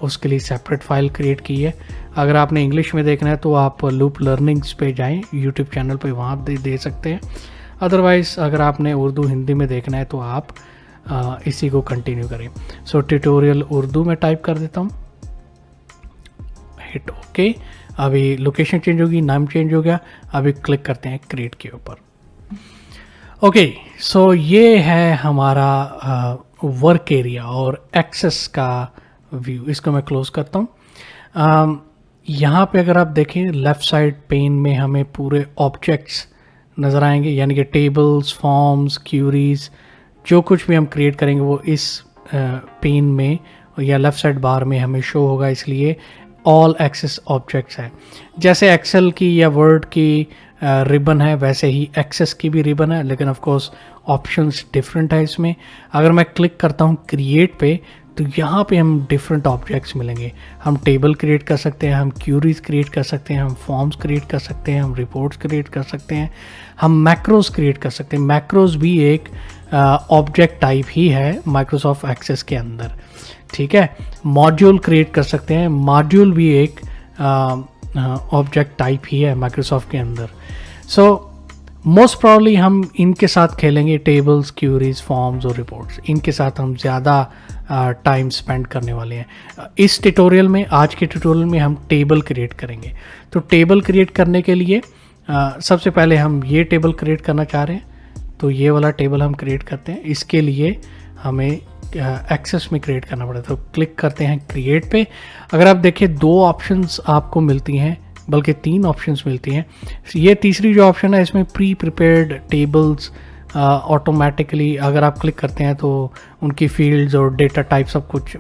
उसके लिए सेपरेट फ़ाइल क्रिएट की है। अगर आपने इंग्लिश में देखना है तो आप लूप लर्निंग्स पे जाएं, यूट्यूब चैनल पे, वहाँ दे सकते हैं। अदरवाइज़ अगर आपने उर्दू हिंदी में देखना है तो आप इसी को कंटिन्यू करें। ट्यूटोरियल उर्दू में टाइप कर देता हूँ, हिट ओके। अभी लोकेशन चेंज होगी, नाम चेंज हो गया। अभी क्लिक करते हैं क्रिएट के ऊपर। ओके, ये है हमारा वर्क एरिया और एक्सेस का व्यू। इसको मैं क्लोज करता हूँ। यहाँ पे अगर आप देखें लेफ़्ट साइड पेन में हमें पूरे ऑब्जेक्ट्स नज़र आएंगे, यानी कि टेबल्स, फॉर्म्स, क्यूरीज, जो कुछ भी हम क्रिएट करेंगे वो इस पेन में या लेफ़्ट साइड बार में हमें शो होगा, इसलिए ऑल एक्सेस ऑब्जेक्ट्स है। जैसे एक्सेल की या वर्ड की रिबन है वैसे ही एक्सेस की भी रिबन है, लेकिन ऑफ कोर्स ऑप्शंस डिफरेंट है इसमें। अगर मैं क्लिक करता हूँ क्रिएट पे तो यहाँ पे हम डिफरेंट ऑब्जेक्ट्स मिलेंगे। हम टेबल क्रिएट कर सकते हैं, हम क्यूरीज क्रिएट कर सकते हैं, हम फॉर्म्स क्रिएट कर सकते हैं, हम रिपोर्ट्स क्रिएट कर सकते हैं, हम मैक्रोज क्रिएट कर सकते हैं। मैक्रोज भी एक ऑब्जेक्ट टाइप ही है माइक्रोसॉफ्ट एक्सेस के अंदर, ठीक है। मॉड्यूल क्रिएट कर सकते हैं, मॉड्यूल भी एक ऑब्जेक्ट टाइप ही है माइक्रोसॉफ्ट के अंदर। सो मोस्ट प्रॉब्ली हम इनके साथ खेलेंगे, टेबल्स, क्यूरीज, फॉर्म्स और रिपोर्ट्स, इनके साथ हम ज़्यादा टाइम स्पेंड करने वाले हैं। इस ट्यूटोरियल में, आज के ट्यूटोरियल में हम टेबल क्रिएट करेंगे। तो टेबल क्रिएट करने के लिए सबसे पहले हम ये टेबल क्रिएट करना चाह रहे हैं, तो ये वाला टेबल हम क्रिएट करते हैं। इसके लिए हमें एक्सेस में क्रिएट करना पड़ेगा, तो क्लिक करते हैं क्रिएट पे। अगर आप देखें 2 ऑप्शंस आपको मिलती हैं, बल्कि 3 ऑप्शंस मिलती हैं। ये तीसरी जो ऑप्शन है इसमें प्री प्रिपेयर्ड टेबल्स ऑटोमेटिकली, अगर आप क्लिक करते हैं तो उनकी फील्ड्स और डेटा टाइप सब कुछ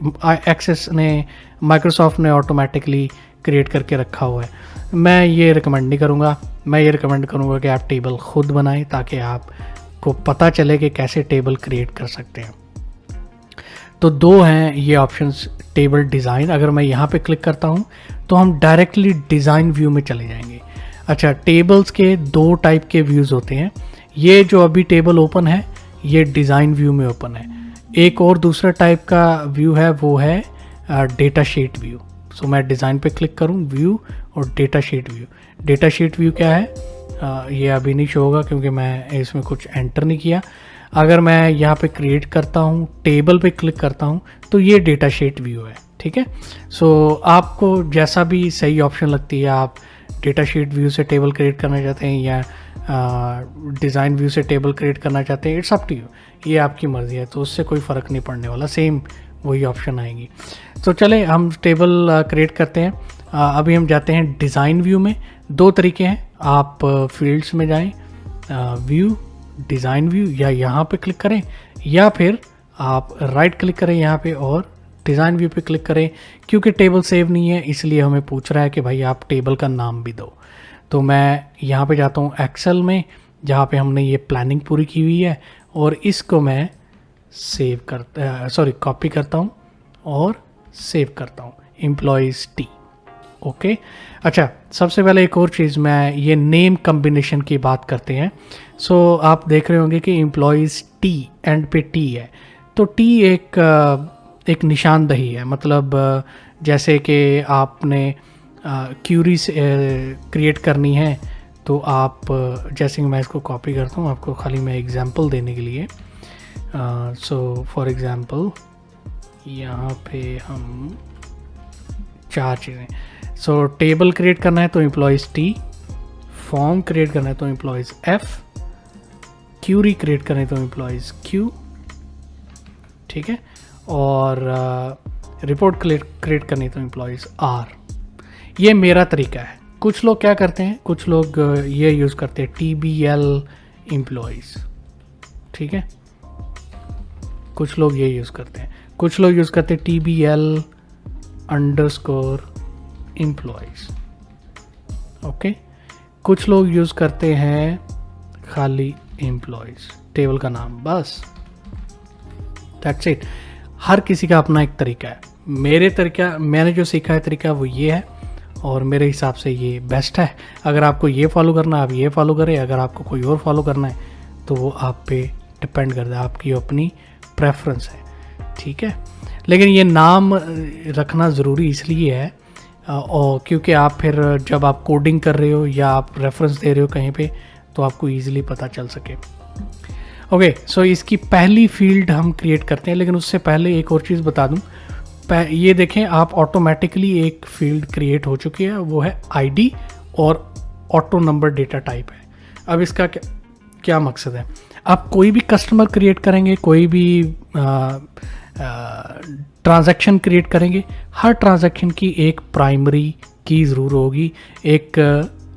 एक्सेस ने, माइक्रोसॉफ्ट ने ऑटोमेटिकली क्रिएट करके रखा हुआ है। मैं ये रिकमेंड नहीं करूँगा, मैं ये रिकमेंड करूँगा कि आप टेबल खुद बनाएं, ताकि आपको पता चले कि कैसे टेबल क्रिएट कर सकते हैं। तो 2 हैं ये ऑप्शंस, टेबल डिज़ाइन। अगर मैं यहाँ पे क्लिक करता हूँ तो हम डायरेक्टली डिज़ाइन व्यू में चले जाएंगे। अच्छा, टेबल्स के 2 टाइप के व्यूज़ होते हैं। ये जो अभी टेबल ओपन है ये डिज़ाइन व्यू में ओपन है। एक और दूसरा टाइप का व्यू है, वो है डेटा शीट व्यू। सो मैं डिज़ाइन पे क्लिक करूँ, व्यू और data sheet view. Data sheet view क्या है, ये अभी नहीं शो होगा क्योंकि मैं इसमें कुछ एंटर नहीं किया। अगर मैं यहाँ पे क्रिएट करता हूँ, टेबल पे क्लिक करता हूँ, तो ये डेटा शीट व्यू है, ठीक है। सो आपको जैसा भी सही ऑप्शन लगती है, आप डेटा शीट व्यू से टेबल क्रिएट करना चाहते हैं या डिज़ाइन व्यू से टेबल क्रिएट करना चाहते हैं, इट्स अप टू यू, ये आपकी मर्ज़ी है। तो उससे कोई फ़र्क नहीं पड़ने वाला, सेम वही ऑप्शन आएंगी। तो चले हम टेबल क्रिएट करते हैं। अभी हम जाते हैं डिज़ाइन व्यू में। 2 तरीके हैं, आप फील्ड्स में जाएं, व्यू, डिज़ाइन व्यू, या यहाँ पे क्लिक करें, या फिर आप राइट क्लिक करें यहाँ पे और डिज़ाइन व्यू पे क्लिक करें। क्योंकि टेबल सेव नहीं है इसलिए हमें पूछ रहा है कि भाई आप टेबल का नाम भी दो। तो मैं यहाँ पे जाता हूँ एक्सेल में, जहाँ पे हमने ये प्लानिंग पूरी की हुई है, और इसको मैं कॉपी करता हूँ और सेव करता हूँ, एम्प्लॉयज़ टी। ओके, अच्छा, सबसे पहले एक और चीज़, मैं ये नेम कम्बिनेशन की बात करते हैं। सो आप देख रहे होंगे कि एम्प्लॉयज़ टी, एंड पे टी है, तो टी एक निशानदही है। मतलब जैसे कि आपने क्यूरी क्रिएट करनी है, तो आप जैसे कि मैं इसको कॉपी करता हूँ आपको खाली मैं एग्जांपल देने के लिए। सो फॉर एग्जांपल यहाँ पे हम 4 चीज़ें, सो टेबल क्रिएट करना है तो एम्प्लॉयज़ टी, फॉर्म क्रिएट करना है तो एम्प्लॉयज़ एफ, क्यूरी क्रिएट करना है तो एम्प्लॉयज़ क्यू, ठीक है, और रिपोर्ट क्रिएट करनी है तो एम्प्लॉयज़ आर। ये मेरा तरीका है। कुछ लोग क्या करते हैं, कुछ लोग ये यूज़ करते हैं TBL एम्प्लॉयज़, ठीक है, कुछ लोग ये यूज़ करते हैं। कुछ लोग यूज़ करते हैं TBL अंडरस्कोर एम्प्लॉयज़, ओके। कुछ लोग यूज़ करते हैं खाली एम्प्लॉयज़, टेबल का नाम, बस, दैट्स इट। हर किसी का अपना एक तरीका है। मेरे तरीका, मैंने जो सीखा है तरीका वो ये है, और मेरे हिसाब से ये बेस्ट है। अगर आपको ये फॉलो करना है आप ये फॉलो करें, अगर आपको कोई और फॉलो करना है तो वो आप पे डिपेंड करता है, आपकी अपनी प्रेफरेंस है, ठीक है। लेकिन ये नाम रखना ज़रूरी इसलिए है और क्योंकि आप फिर जब आप कोडिंग कर रहे हो या आप रेफरेंस दे रहे हो कहीं पे, तो आपको ईजिली पता चल सके। ओके, सो इसकी पहली फील्ड हम क्रिएट करते हैं, लेकिन उससे पहले एक और चीज़ बता दूं। ये देखें, आप ऑटोमेटिकली एक फील्ड क्रिएट हो चुकी है, वो है आईडी और ऑटो नंबर डेटा टाइप है। अब इसका क्या मकसद है, आप कोई भी कस्टमर क्रिएट करेंगे, कोई भी ट्रांजैक्शन क्रिएट करेंगे, हर ट्रांजैक्शन की एक प्राइमरी की ज़रूर होगी, एक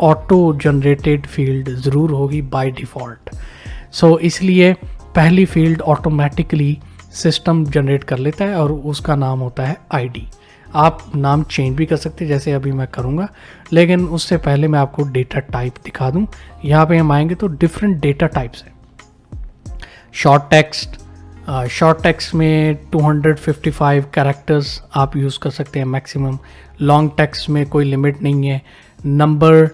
ऑटो जनरेटेड फील्ड ज़रूर होगी बाय डिफ़ॉल्ट। सो इसलिए पहली फील्ड ऑटोमेटिकली सिस्टम जनरेट कर लेता है और उसका नाम होता है आईडी। आप नाम चेंज भी कर सकते हैं जैसे अभी मैं करूँगा, लेकिन उससे पहले मैं आपको डेटा टाइप दिखा दूँ। यहाँ पे हम आएंगे तो डिफरेंट डेटा टाइप्स हैं। शॉर्ट टेक्स्ट में 255 कैरेक्टर्स आप यूज़ कर सकते हैं मैक्सिमम। लॉन्ग टेक्स्ट में कोई लिमिट नहीं है। नंबर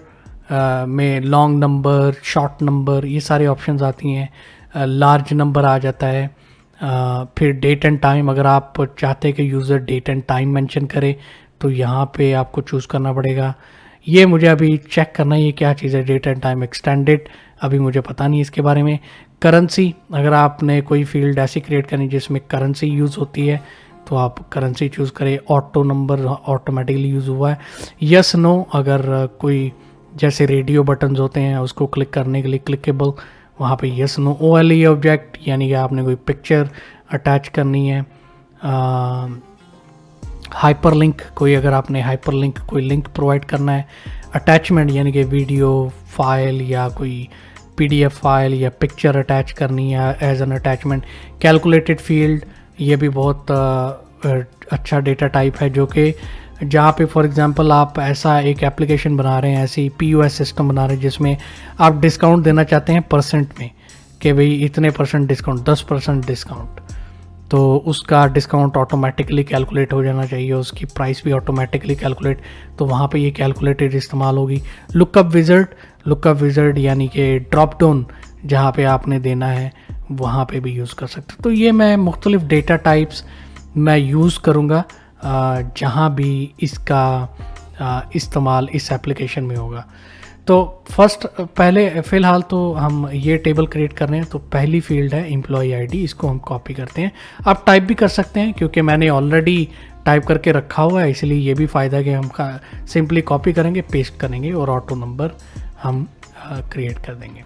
में लॉन्ग नंबर, शॉर्ट नंबर, ये सारे ऑप्शंस आती हैं। लार्ज नंबर आ जाता है। फिर डेट एंड टाइम, अगर आप चाहते हैं कि user date and time mention करे तो यहाँ पे आपको चूज़ करना पड़ेगा। ये मुझे अभी चेक करना है ये क्या चीज़ है, डेट एंड टाइम एक्सटेंडेड, अभी मुझे पता नहीं इसके बारे में। करेंसी, अगर आपने कोई फील्ड ऐसी क्रिएट करनी जिसमें करेंसी यूज़ होती है तो आप करेंसी चूज़ करें। ऑटो नंबर ऑटोमेटिकली यूज़ हुआ है। यस नो, अगर कोई जैसे रेडियो बटन्स होते हैं उसको क्लिक करने के लिए क्लिकेबल, वहाँ पे यस नो। OLE ऑब्जेक्ट, यानी कि आपने कोई पिक्चर अटैच करनी है। हाइपरलिंक, कोई अगर आपने हाइपरलिंक कोई लिंक प्रोवाइड करना है। अटैचमेंट, यानी कि वीडियो फाइल या कोई PDF फाइल या पिक्चर अटैच करनी है as an attachment. Calculated field, ये भी बहुत अच्छा डेटा टाइप है, जो कि जहाँ पे फॉर एग्जांपल आप ऐसा एक एप्लीकेशन बना रहे हैं, ऐसी POS सिस्टम बना रहे हैं जिसमें आप डिस्काउंट देना चाहते हैं परसेंट में, कि भाई इतने % डिस्काउंट, 10% डिस्काउंट, तो उसका डिस्काउंट ऑटोमेटिकली कैलकुलेट हो जाना चाहिए, उसकी प्राइस भी ऑटोमेटिकली कैलकुलेट, तो वहाँ पे ये कैलकुलेटेड इस्तेमाल होगी। लुकअप विज़र्ड यानी कि ड्रॉप डाउन जहाँ पे आपने देना है वहाँ पे भी यूज़ कर सकते। तो ये मैं मुख्तलिफ डेटा टाइप्स मैं यूज़ करूँगा जहाँ भी इसका इस्तेमाल इस एप्लीकेशन में होगा। तो पहले फ़िलहाल तो हम ये टेबल क्रिएट कर रहे हैं, तो पहली फील्ड है एम्प्लॉई आईडी, इसको हम कॉपी करते हैं। आप टाइप भी कर सकते हैं क्योंकि मैंने ऑलरेडी टाइप करके रखा हुआ है, इसलिए ये भी फ़ायदा है कि हम सिंपली कॉपी करेंगे, पेस्ट करेंगे और ऑटो नंबर हम क्रिएट कर देंगे।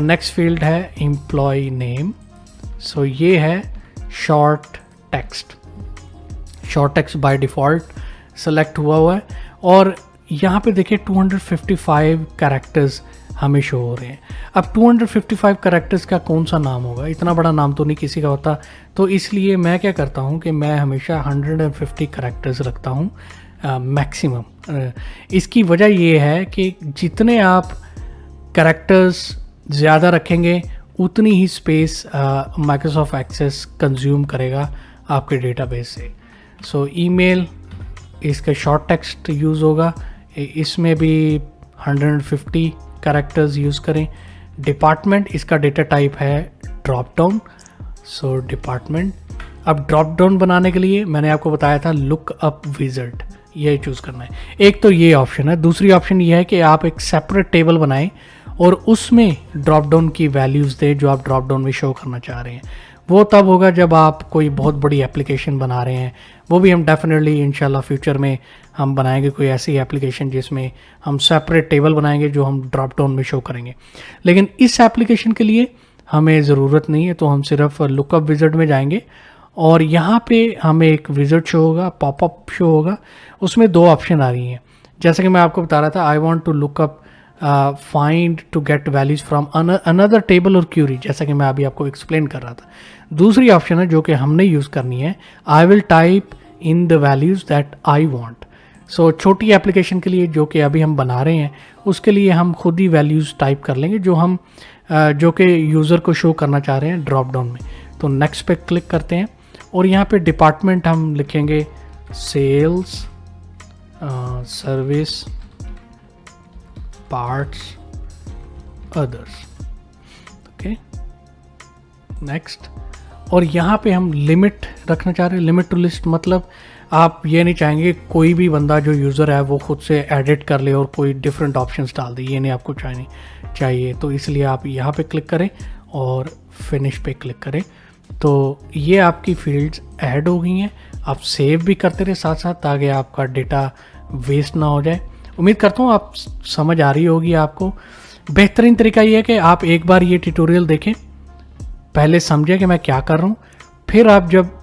नेक्स्ट फील्ड है एम्प्लॉई नेम। सो ये है short text by default select हुआ है, और यहाँ पे देखिए 255 कैरेक्टर्स हमें शो हो रहे हैं। अब 255 कैरेक्टर्स का कौन सा नाम होगा, इतना बड़ा नाम तो नहीं किसी का होता, तो इसलिए मैं क्या करता हूँ कि मैं हमेशा 150 कैरेक्टर्स रखता हूँ मैक्सिमम। इसकी वजह ये है कि जितने आप कैरेक्टर्स ज़्यादा रखेंगे उतनी ही स्पेस माइक्रोसॉफ्ट एक्सेस कंज्यूम करेगा आपके डेटाबेस से। सो ईमेल, इसका शॉर्ट टेक्स्ट यूज़ होगा, इसमें भी 150 कैरेक्टर्स यूज़ करें। डिपार्टमेंट, इसका डेटा टाइप है ड्रॉप डाउन। सो डिपार्टमेंट, अब ड्रॉप डाउन बनाने के लिए मैंने आपको बताया था लुक अप विज़र्ड, ये चूज़ करना है। एक तो ये ऑप्शन है। दूसरी ऑप्शन ये है कि आप एक सेपरेट टेबल बनाएं और उसमें ड्रॉप डाउन की वैल्यूज़ दें जो आप ड्रॉप डाउन में शो करना चाह रहे हैं। वो तब होगा जब आप कोई बहुत बड़ी एप्लीकेशन बना रहे हैं, वो भी हम डेफिनेटली इंशाल्लाह फ्यूचर में हम बनाएंगे कोई ऐसी एप्लीकेशन जिसमें हम सेपरेट टेबल बनाएंगे जो हम ड्रॉप डाउन में शो करेंगे। लेकिन इस एप्लीकेशन के लिए हमें ज़रूरत नहीं है, तो हम सिर्फ लुकअप विज़र्ड में जाएंगे और यहाँ पे हमें एक विज़र्ड शो होगा, पॉपअप शो होगा, उसमें 2 ऑप्शन आ रही हैं। जैसे कि मैं आपको बता रहा था, I want to lookup find to get values from another table और क्यूरी, जैसा कि मैं अभी आपको एक्सप्लेन कर रहा था। दूसरी ऑप्शन है जो कि हमने यूज़ करनी है, I will type in the values that I want. So छोटी एप्लीकेशन के लिए जो कि अभी हम बना रहे हैं उसके लिए हम खुद ही वैल्यूज़ टाइप कर लेंगे जो कि यूज़र को शो करना चाह रहे हैं ड्रॉप डाउन में। तो नेक्स्ट पे क्लिक करते हैं और यहाँ पे डिपार्टमेंट हम लिखेंगे sales, service, parts, others. Okay, next. और यहाँ पे हम लिमिट रखना चाह रहे हैं, लिमिट टू लिस्ट, मतलब आप ये नहीं चाहेंगे कोई भी बंदा जो यूज़र है वो खुद से एडिट कर ले और कोई डिफरेंट ऑप्शंस डाल दे, ये नहीं आपको चाहिए। तो इसलिए आप यहाँ पे क्लिक करें और फिनिश पे क्लिक करें। तो ये आपकी फील्ड्स ऐड हो गई हैं। आप सेव भी करते रहे साथ साथ ताकि आपका डेटा वेस्ट ना हो जाए। उम्मीद करता हूँ आप समझ आ रही होगी आपको। बेहतरीन तरीका ये है कि आप एक बार ये ट्यूटोरियल देखें, पहले समझें कि मैं क्या कर रहा हूँ, फिर आप जब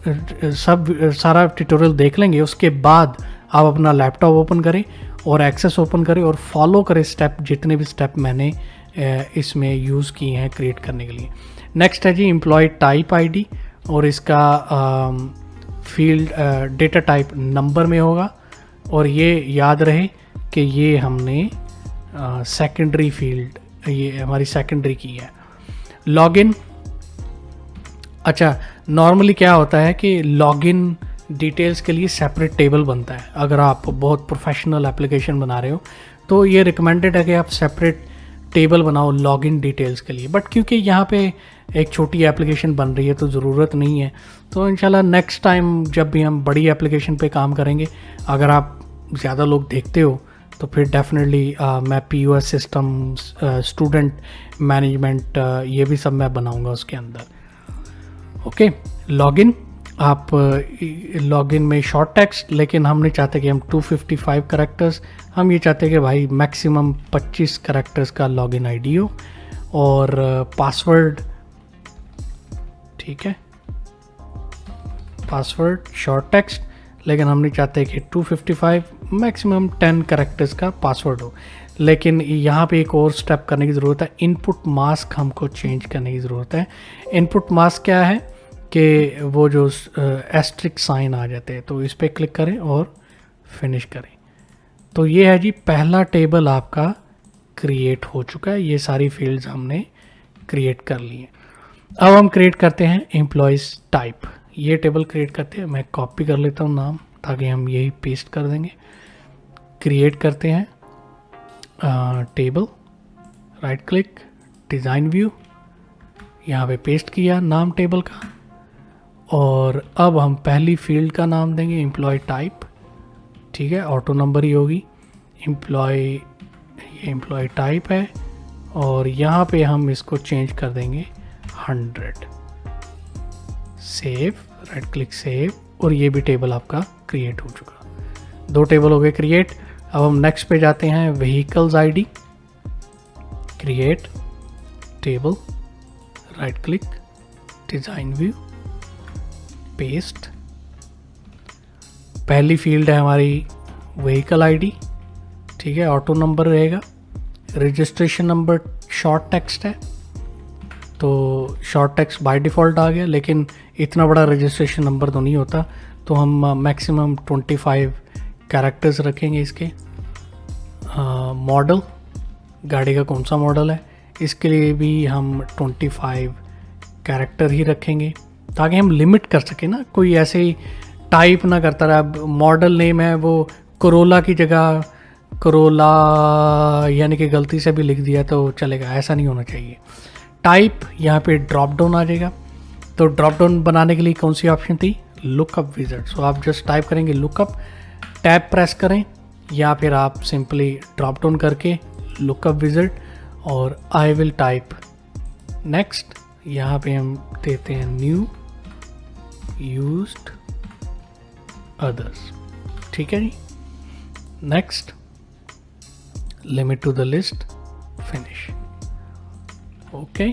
सारा ट्यूटोरियल देख लेंगे उसके बाद आप अपना लैपटॉप ओपन करें और एक्सेस ओपन करें और फॉलो करें जितने भी स्टेप मैंने इसमें यूज़ किए हैं क्रिएट करने के लिए। नेक्स्ट है जी एम्प्लॉय टाइप आईडी, और इसका फील्ड डेटा टाइप नंबर में होगा, और ये याद रहे कि ये हमने सेकेंडरी फील्ड, ये हमारी सेकेंडरी की है। लॉगिन, अच्छा नॉर्मली क्या होता है कि लॉगिन डिटेल्स के लिए सेपरेट टेबल बनता है। अगर आप बहुत प्रोफेशनल एप्लीकेशन बना रहे हो तो ये रिकमेंडेड है कि आप सेपरेट टेबल बनाओ लॉगिन डिटेल्स के लिए, बट क्योंकि यहाँ पे एक छोटी एप्लीकेशन बन रही है तो ज़रूरत नहीं है। तो इंशाल्लाह नेक्स्ट टाइम जब भी हम बड़ी एप्लीकेशन पे काम करेंगे, अगर आप ज़्यादा लोग देखते हो तो फिर डेफिनेटली मैं POS सिस्टम, स्टूडेंट मैनेजमेंट, ये भी सब मैं बनाऊंगा उसके अंदर। ओके, लॉगिन, आप लॉगिन में शॉर्ट टेक्स्ट, लेकिन हम नहीं चाहते कि हम 255 कैरेक्टर्स, हम ये चाहते हैं कि भाई मैक्सिमम 25 कैरेक्टर्स का लॉगिन आईडी हो, और पासवर्ड, ठीक है, पासवर्ड शॉर्ट टेक्स्ट, लेकिन हम नहीं चाहते कि 255, मैक्सिमम 10 कैरेक्टर्स का पासवर्ड हो। लेकिन यहाँ पे एक और स्टेप करने की ज़रूरत है, इनपुट मास्क हमको चेंज करने की ज़रूरत है। इनपुट मास्क क्या है कि वो जो एस्ट्रिक साइन आ जाते हैं, तो इस पर क्लिक करें और फिनिश करें। तो ये है जी, पहला टेबल आपका क्रिएट हो चुका है। ये सारी फील्ड्स हमने क्रिएट कर ली हैं। अब हम क्रिएट करते हैं एम्प्लॉयज़ टाइप। ये टेबल क्रिएट करते हैं, मैं कॉपी कर लेता हूँ नाम, ताकि हम यही पेस्ट कर देंगे। क्रिएट करते हैं table, right click, design view, यहाँ पे पेस्ट किया नाम टेबल का, और अब हम पहली फील्ड का नाम देंगे एम्प्लॉय टाइप, ठीक है, ऑटो नंबर ही होगी। ये एम्प्लॉय टाइप है, और यहाँ पे हम इसको चेंज कर देंगे 100। सेव, राइट क्लिक सेव, और ये भी टेबल आपका क्रिएट हो चुका। 2 टेबल हो गए क्रिएट। अब हम नेक्स्ट पे जाते हैं, vehicles ID, create table, right click, design view, paste. पहली फील्ड है हमारी व्हीकल आईडी, ठीक है, ऑटो नंबर रहेगा। रजिस्ट्रेशन नंबर शॉर्ट टेक्स्ट है, तो शॉर्ट टेक्स्ट बाय डिफ़ॉल्ट आ गया, लेकिन इतना बड़ा रजिस्ट्रेशन नंबर तो नहीं होता, तो हम मैक्सिमम 25 कैरेक्टर्स रखेंगे इसके। मॉडल, गाड़ी का कौन सा मॉडल है, इसके लिए भी हम 25 कैरेक्टर ही रखेंगे, ताकि हम लिमिट कर सकें ना, कोई ऐसे ही टाइप ना करता रहा। मॉडल नेम है वो कोरोला की जगह कोरोला यानी कि गलती से भी लिख दिया तो चलेगा, ऐसा नहीं होना चाहिए। टाइप, यहाँ पे ड्रॉप डाउन आ जाएगा, तो ड्रॉप डाउन बनाने के लिए कौन सी ऑप्शन थी, लुकअप विज़ार्ड। सो आप जस्ट टाइप करेंगे लुकअप, टैब प्रेस करें, या फिर आप सिंपली ड्रॉप डाउन करके लुकअप विज़ार्ड, और आई विल टाइप नेक्स्ट। यहाँ पे हम देते हैं न्यू यूज्ड अदर्स, ठीक है जी। Next, limit to the list, finish. Okay,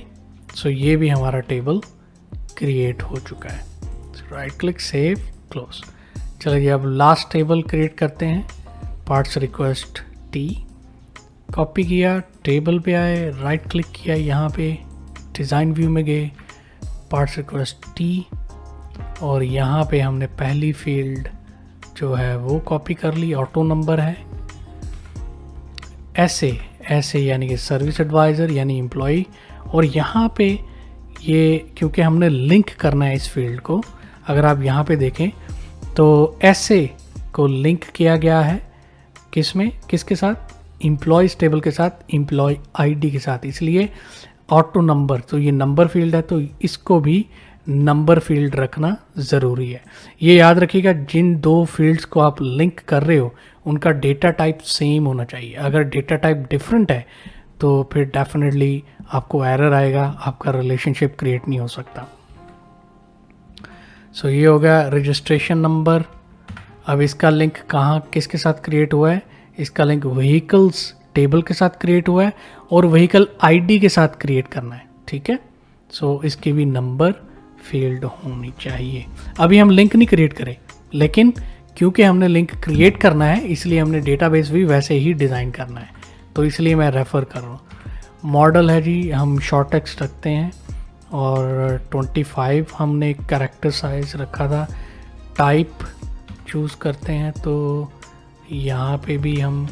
so ये भी हमारा टेबल क्रिएट हो चुका है। Right click, save, close. चलिए अब लास्ट टेबल क्रिएट करते हैं, पार्ट्स रिक्वेस्ट टी, कॉपी किया, टेबल पे आए, राइट क्लिक किया, यहाँ पे डिज़ाइन व्यू में गए, पार्ट्स रिक्वेस्ट टी, और यहाँ पे हमने पहली फील्ड जो है वो कॉपी कर ली, ऑटो नंबर है। ऐसे यानी कि सर्विस एडवाइज़र यानी एम्प्लॉई, और यहाँ पे ये क्योंकि हमने लिंक करना है इस फील्ड को, अगर आप यहाँ पे देखें तो ऐसे को लिंक किया गया है किसके साथ, एम्प्लॉयज़ टेबल के साथ, एम्प्लॉय आईडी के साथ, इसलिए ऑटो नंबर, तो ये नंबर फील्ड है, तो इसको भी नंबर फील्ड रखना ज़रूरी है। ये याद रखिएगा, जिन 2 फील्ड्स को आप लिंक कर रहे हो उनका डेटा टाइप सेम होना चाहिए। अगर डेटा टाइप डिफरेंट है तो फिर डेफिनेटली आपको एरर आएगा, आपका रिलेशनशिप क्रिएट नहीं हो सकता। सो ये हो गया रजिस्ट्रेशन नंबर। अब इसका लिंक कहाँ किसके साथ क्रिएट हुआ है, इसका लिंक व्हीकल्स टेबल के साथ क्रिएट हुआ है, और व्हीकल आईडी के साथ क्रिएट करना है, ठीक है। सो इसकी भी नंबर फील्ड होनी चाहिए। अभी हम लिंक नहीं क्रिएट करें, लेकिन क्योंकि हमने लिंक क्रिएट करना है इसलिए हमने डेटाबेस भी वैसे ही डिज़ाइन करना है, तो इसलिए मैं रेफ़र कर रहा हूँ। मॉडल है जी, हम शॉर्ट टेक्स्ट रखते हैं, और 25 हमने कैरेक्टर साइज रखा था। टाइप चूज़ करते हैं तो यहाँ पे भी हम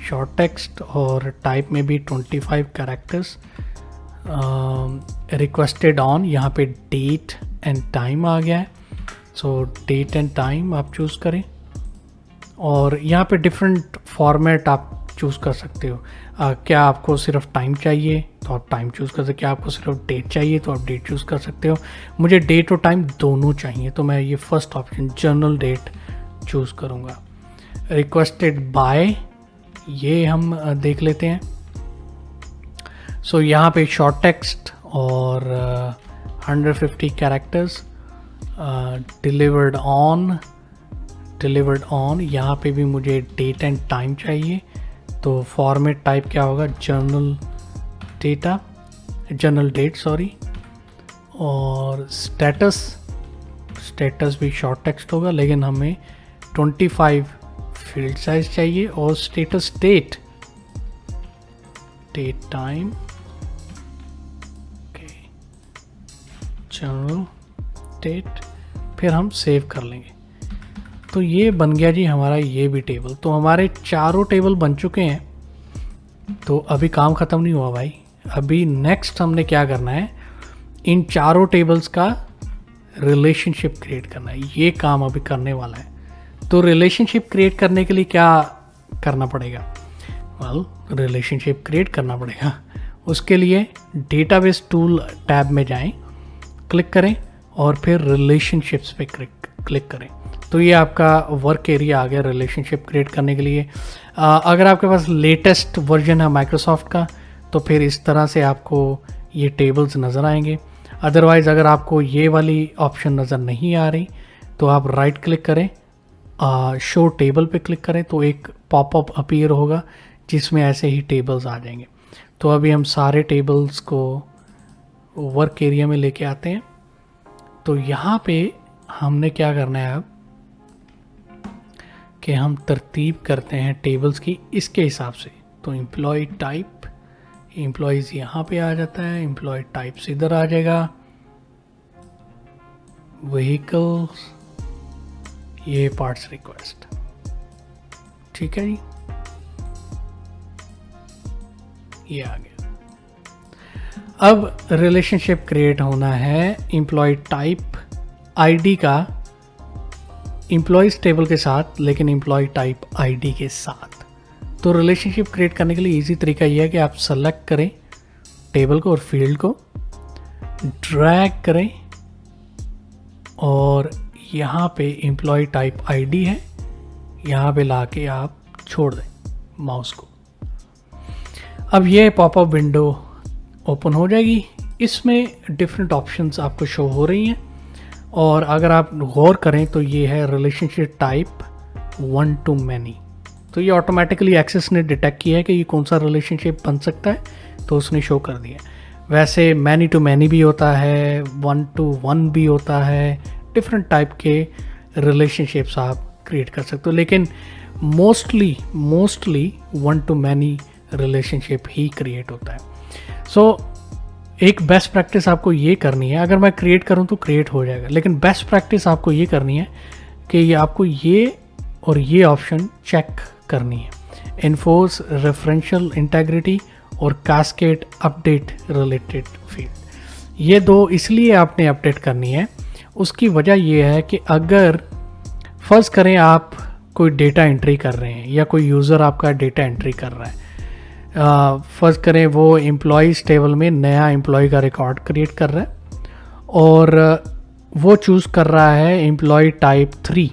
शॉर्ट टेक्स्ट और टाइप में भी 25 कैरेक्टर्स, रिक्वेस्टेड ऑन, यहाँ पे डेट एंड टाइम आ गया है। सो डेट एंड टाइम आप चूज़ करें और यहाँ पे डिफरेंट फॉर्मेट आप चूज़ कर सकते हो। क्या आपको सिर्फ टाइम चाहिए तो आप टाइम चूज़ कर सकते हो, क्या आपको सिर्फ डेट चाहिए तो आप डेट चूज़ कर सकते हो। मुझे डेट और टाइम दोनों चाहिए तो मैं ये first option general date choose करूँगा। रिक्वेस्टेड बाय ये हम देख लेते हैं। सो यहाँ पे शॉर्ट टेक्स्ट और 150 कैरेक्टर्स, डिलीवर्ड ऑन यहाँ पे भी मुझे डेट एंड टाइम चाहिए तो फॉर्मेट टाइप क्या होगा, जनरल डेट सॉरी। और स्टेटस भी शॉर्ट टेक्स्ट होगा लेकिन हमें 25 फील्ड साइज चाहिए। और status date time, okay, general date, फिर हम सेव कर लेंगे। तो ये बन गया जी हमारा ये भी टेबल। तो हमारे चारों टेबल बन चुके हैं। तो अभी काम ख़त्म नहीं हुआ भाई, अभी नेक्स्ट हमने क्या करना है, इन चारों टेबल्स का रिलेशनशिप क्रिएट करना है। ये काम अभी करने वाला है। तो रिलेशनशिप क्रिएट करने के लिए क्या करना पड़ेगा, रिलेशनशिप क्रिएट करना पड़ेगा। उसके लिए डेटाबेस टूल टैब में जाएं, क्लिक करें और फिर रिलेशनशिप्स पे क्लिक करें। तो ये आपका वर्क एरिया आ गया रिलेशनशिप क्रिएट करने के लिए। अगर आपके पास लेटेस्ट वर्जन है माइक्रोसॉफ्ट का तो फिर इस तरह से आपको ये टेबल्स नज़र आएंगे। अदरवाइज़ अगर आपको ये वाली ऑप्शन नज़र नहीं आ रही तो आप राइट क्लिक करें, शो टेबल पे क्लिक करें तो एक पॉपअप अपीयर होगा जिसमें ऐसे ही टेबल्स आ जाएंगे। तो अभी हम सारे टेबल्स को वर्क एरिया में लेके आते हैं। तो यहाँ पे हमने क्या करना है अब कि हम तरतीब करते हैं टेबल्स की इसके हिसाब से। तो एम्प्लॉय टाइप, एम्प्लॉयज़ यहाँ पे आ जाता है, एम्प्लॉय टाइप्स इधर आ जाएगा, व्हीकल्स, ये पार्ट्स रिक्वेस्ट, ठीक है जी, ये आ गया। अब रिलेशनशिप क्रिएट होना है एम्प्लॉय टाइप आईडी का एम्प्लॉयज़ टेबल के साथ, लेकिन एम्प्लॉय टाइप आईडी के साथ। तो रिलेशनशिप क्रिएट करने के लिए इजी तरीका ये है कि आप सेलेक्ट करें टेबल को और फील्ड को, ड्रैग करें और यहाँ पे एम्प्लॉय टाइप आईडी है, यहाँ पे लाके आप छोड़ दें माउस को। अब ये पॉपअप विंडो ओपन हो जाएगी। इसमें डिफरेंट ऑप्शंस आपको शो हो रही हैं और अगर आप गौर करें तो ये है रिलेशनशिप टाइप 1 to many। तो ये ऑटोमेटिकली एक्सेस ने डिटेक्ट किया है कि ये कौन सा रिलेशनशिप बन सकता है तो उसने शो कर दिया। वैसे मैनी टू मैनी भी होता है, 1 to 1 भी होता है, डिफरेंट टाइप के रिलेशनशिप्स आप क्रिएट कर सकते हो, लेकिन mostly 1 to many relationship he create होता है। सो एक बेस्ट प्रैक्टिस आपको ये करनी है, अगर मैं क्रिएट करूँ तो क्रिएट हो जाएगा, लेकिन बेस्ट प्रैक्टिस आपको ये करनी है कि ये आपको ये और ये ऑप्शन चेक करनी है, इन्फोर्स रेफरेंशियल इंटेग्रिटी और कास्केड अपडेट रिलेटेड फील्ड। ये दो इसलिए आपने अपडेट करनी है, उसकी वजह ये है कि अगर फर्ज करें आप कोई डेटा एंट्री कर रहे हैं या कोई यूज़र आपका डेटा एंट्री कर रहा है, फर्ज करें वो एम्प्लॉयज़ टेबल में नया एम्प्लॉय का रिकॉर्ड क्रिएट कर रहा है और वो चूज़ कर रहा है एम्प्लॉय टाइप 3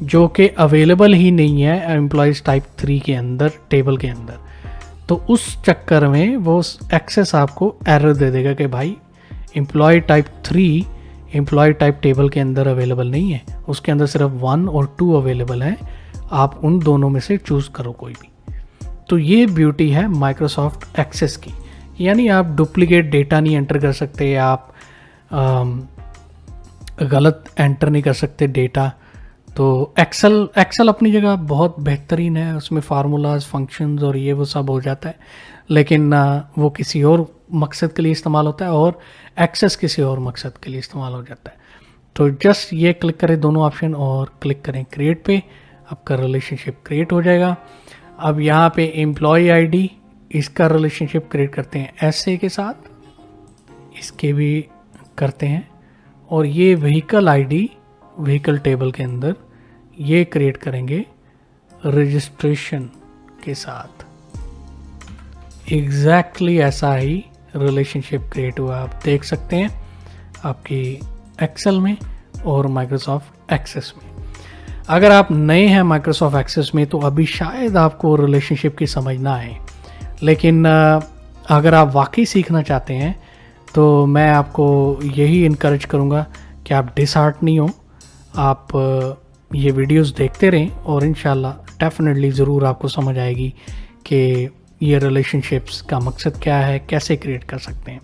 जो कि अवेलेबल ही नहीं है एम्प्लॉयज़ टाइप 3 के अंदर, टेबल के अंदर। तो उस चक्कर में वो एक्सेस आपको एरर दे देगा कि भाई employee type 3 employee type table के अंदर अवेलेबल नहीं है, उसके अंदर सिर्फ 1 और 2 अवेलेबल है, आप उन दोनों में से चूज़ करो कोई भी। तो ये ब्यूटी है माइक्रोसॉफ्ट एक्सेस की, यानी आप डुप्लीकेट डेटा नहीं एंटर कर सकते, आप गलत एंटर नहीं कर सकते डेटा। तो एक्सेल अपनी जगह बहुत बेहतरीन है, उसमें फार्मूलाज, फंक्शंस और ये वो सब हो जाता है, लेकिन वो किसी और मकसद के लिए इस्तेमाल होता है और एक्सेस किसी और मकसद के लिए इस्तेमाल हो जाता है। तो जस्ट ये क्लिक करें दोनों ऑप्शन और क्लिक करें क्रिएट पे, आपका रिलेशनशिप क्रिएट हो जाएगा। अब यहाँ पे एम्प्लॉय आईडी, इसका रिलेशनशिप क्रिएट करते हैं एसए के साथ, इसके भी करते हैं। और ये व्हीकल आईडी व्हीकल टेबल के अंदर ये क्रिएट करेंगे रजिस्ट्रेशन के साथ। एग्जैक्टली ऐसा ही रिलेशनशिप क्रिएट हुआ, आप देख सकते हैं आपकी एक्सेल में और माइक्रोसॉफ्ट एक्सेस में। अगर आप नए हैं माइक्रोसॉफ्ट एक्सेस में तो अभी शायद आपको रिलेशनशिप की समझ ना आए, लेकिन अगर आप वाकई सीखना चाहते हैं तो मैं आपको यही इनकरेज करूँगा कि आप डिसहार्ट नहीं हो, आप ये वीडियोस देखते रहें और इंशाल्लाह डेफिनेटली ज़रूर आपको समझ आएगी कि ये रिलेशनशिप्स का मकसद क्या है, कैसे क्रिएट कर सकते हैं।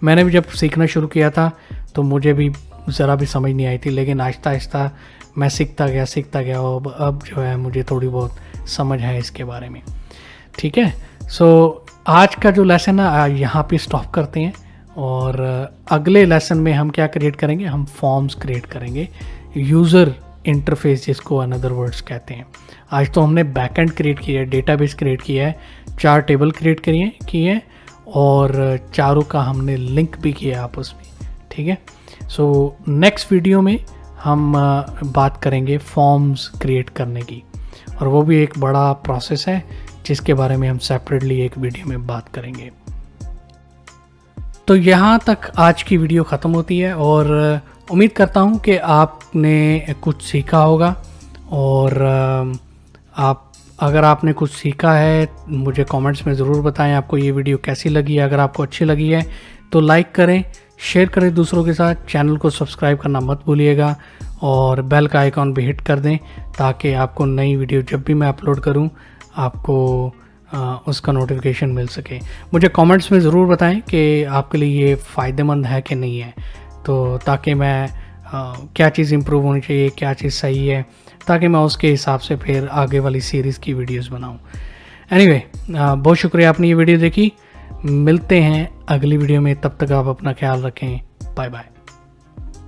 मैंने भी जब सीखना शुरू किया था तो मुझे भी ज़रा भी समझ नहीं आई थी, लेकिन आहिस्ता आहिस्ता मैं सीखता गया और अब जो है मुझे थोड़ी बहुत समझ है इसके बारे में। ठीक है, सो आज का जो लेसन है यहाँ पे स्टॉप करते हैं और अगले लेसन में हम क्या क्रिएट करेंगे, हम फॉर्म्स क्रिएट करेंगे, यूज़र इंटरफेस जिसको अनदर वर्ड्स कहते हैं। आज तो हमने बैकएंड क्रिएट किया है, डेटाबेस क्रिएट किया है, 4 टेबल क्रिएट किए हैं और चारों का हमने लिंक भी किया आपस में। ठीक है, सो नेक्स्ट वीडियो में हम बात करेंगे फॉर्म्स क्रिएट करने की, और वो भी एक बड़ा प्रोसेस है जिसके बारे में हम सेपरेटली एक वीडियो में बात करेंगे। तो यहाँ तक आज की वीडियो ख़त्म होती है और उम्मीद करता हूँ कि आपने कुछ सीखा होगा। और अगर आपने कुछ सीखा है मुझे कमेंट्स में ज़रूर बताएं आपको ये वीडियो कैसी लगी है। अगर आपको अच्छी लगी है तो लाइक करें, शेयर करें दूसरों के साथ, चैनल को सब्सक्राइब करना मत भूलिएगा और बेल का आइकॉन भी हिट कर दें ताकि आपको नई वीडियो जब भी मैं अपलोड करूं आपको उसका नोटिफिकेशन मिल सके। मुझे कमेंट्स में ज़रूर बताएं कि आपके लिए ये फ़ायदेमंद है कि नहीं है, तो ताकि मैं क्या चीज़ इम्प्रूव होनी चाहिए, क्या चीज़ सही है, ताकि मैं उसके हिसाब से फिर आगे वाली सीरीज़ की वीडियोस बनाऊं। एनीवे, बहुत शुक्रिया आपने ये वीडियो देखी। मिलते हैं अगली वीडियो में, तब तक आप अपना ख्याल रखें। Bye bye.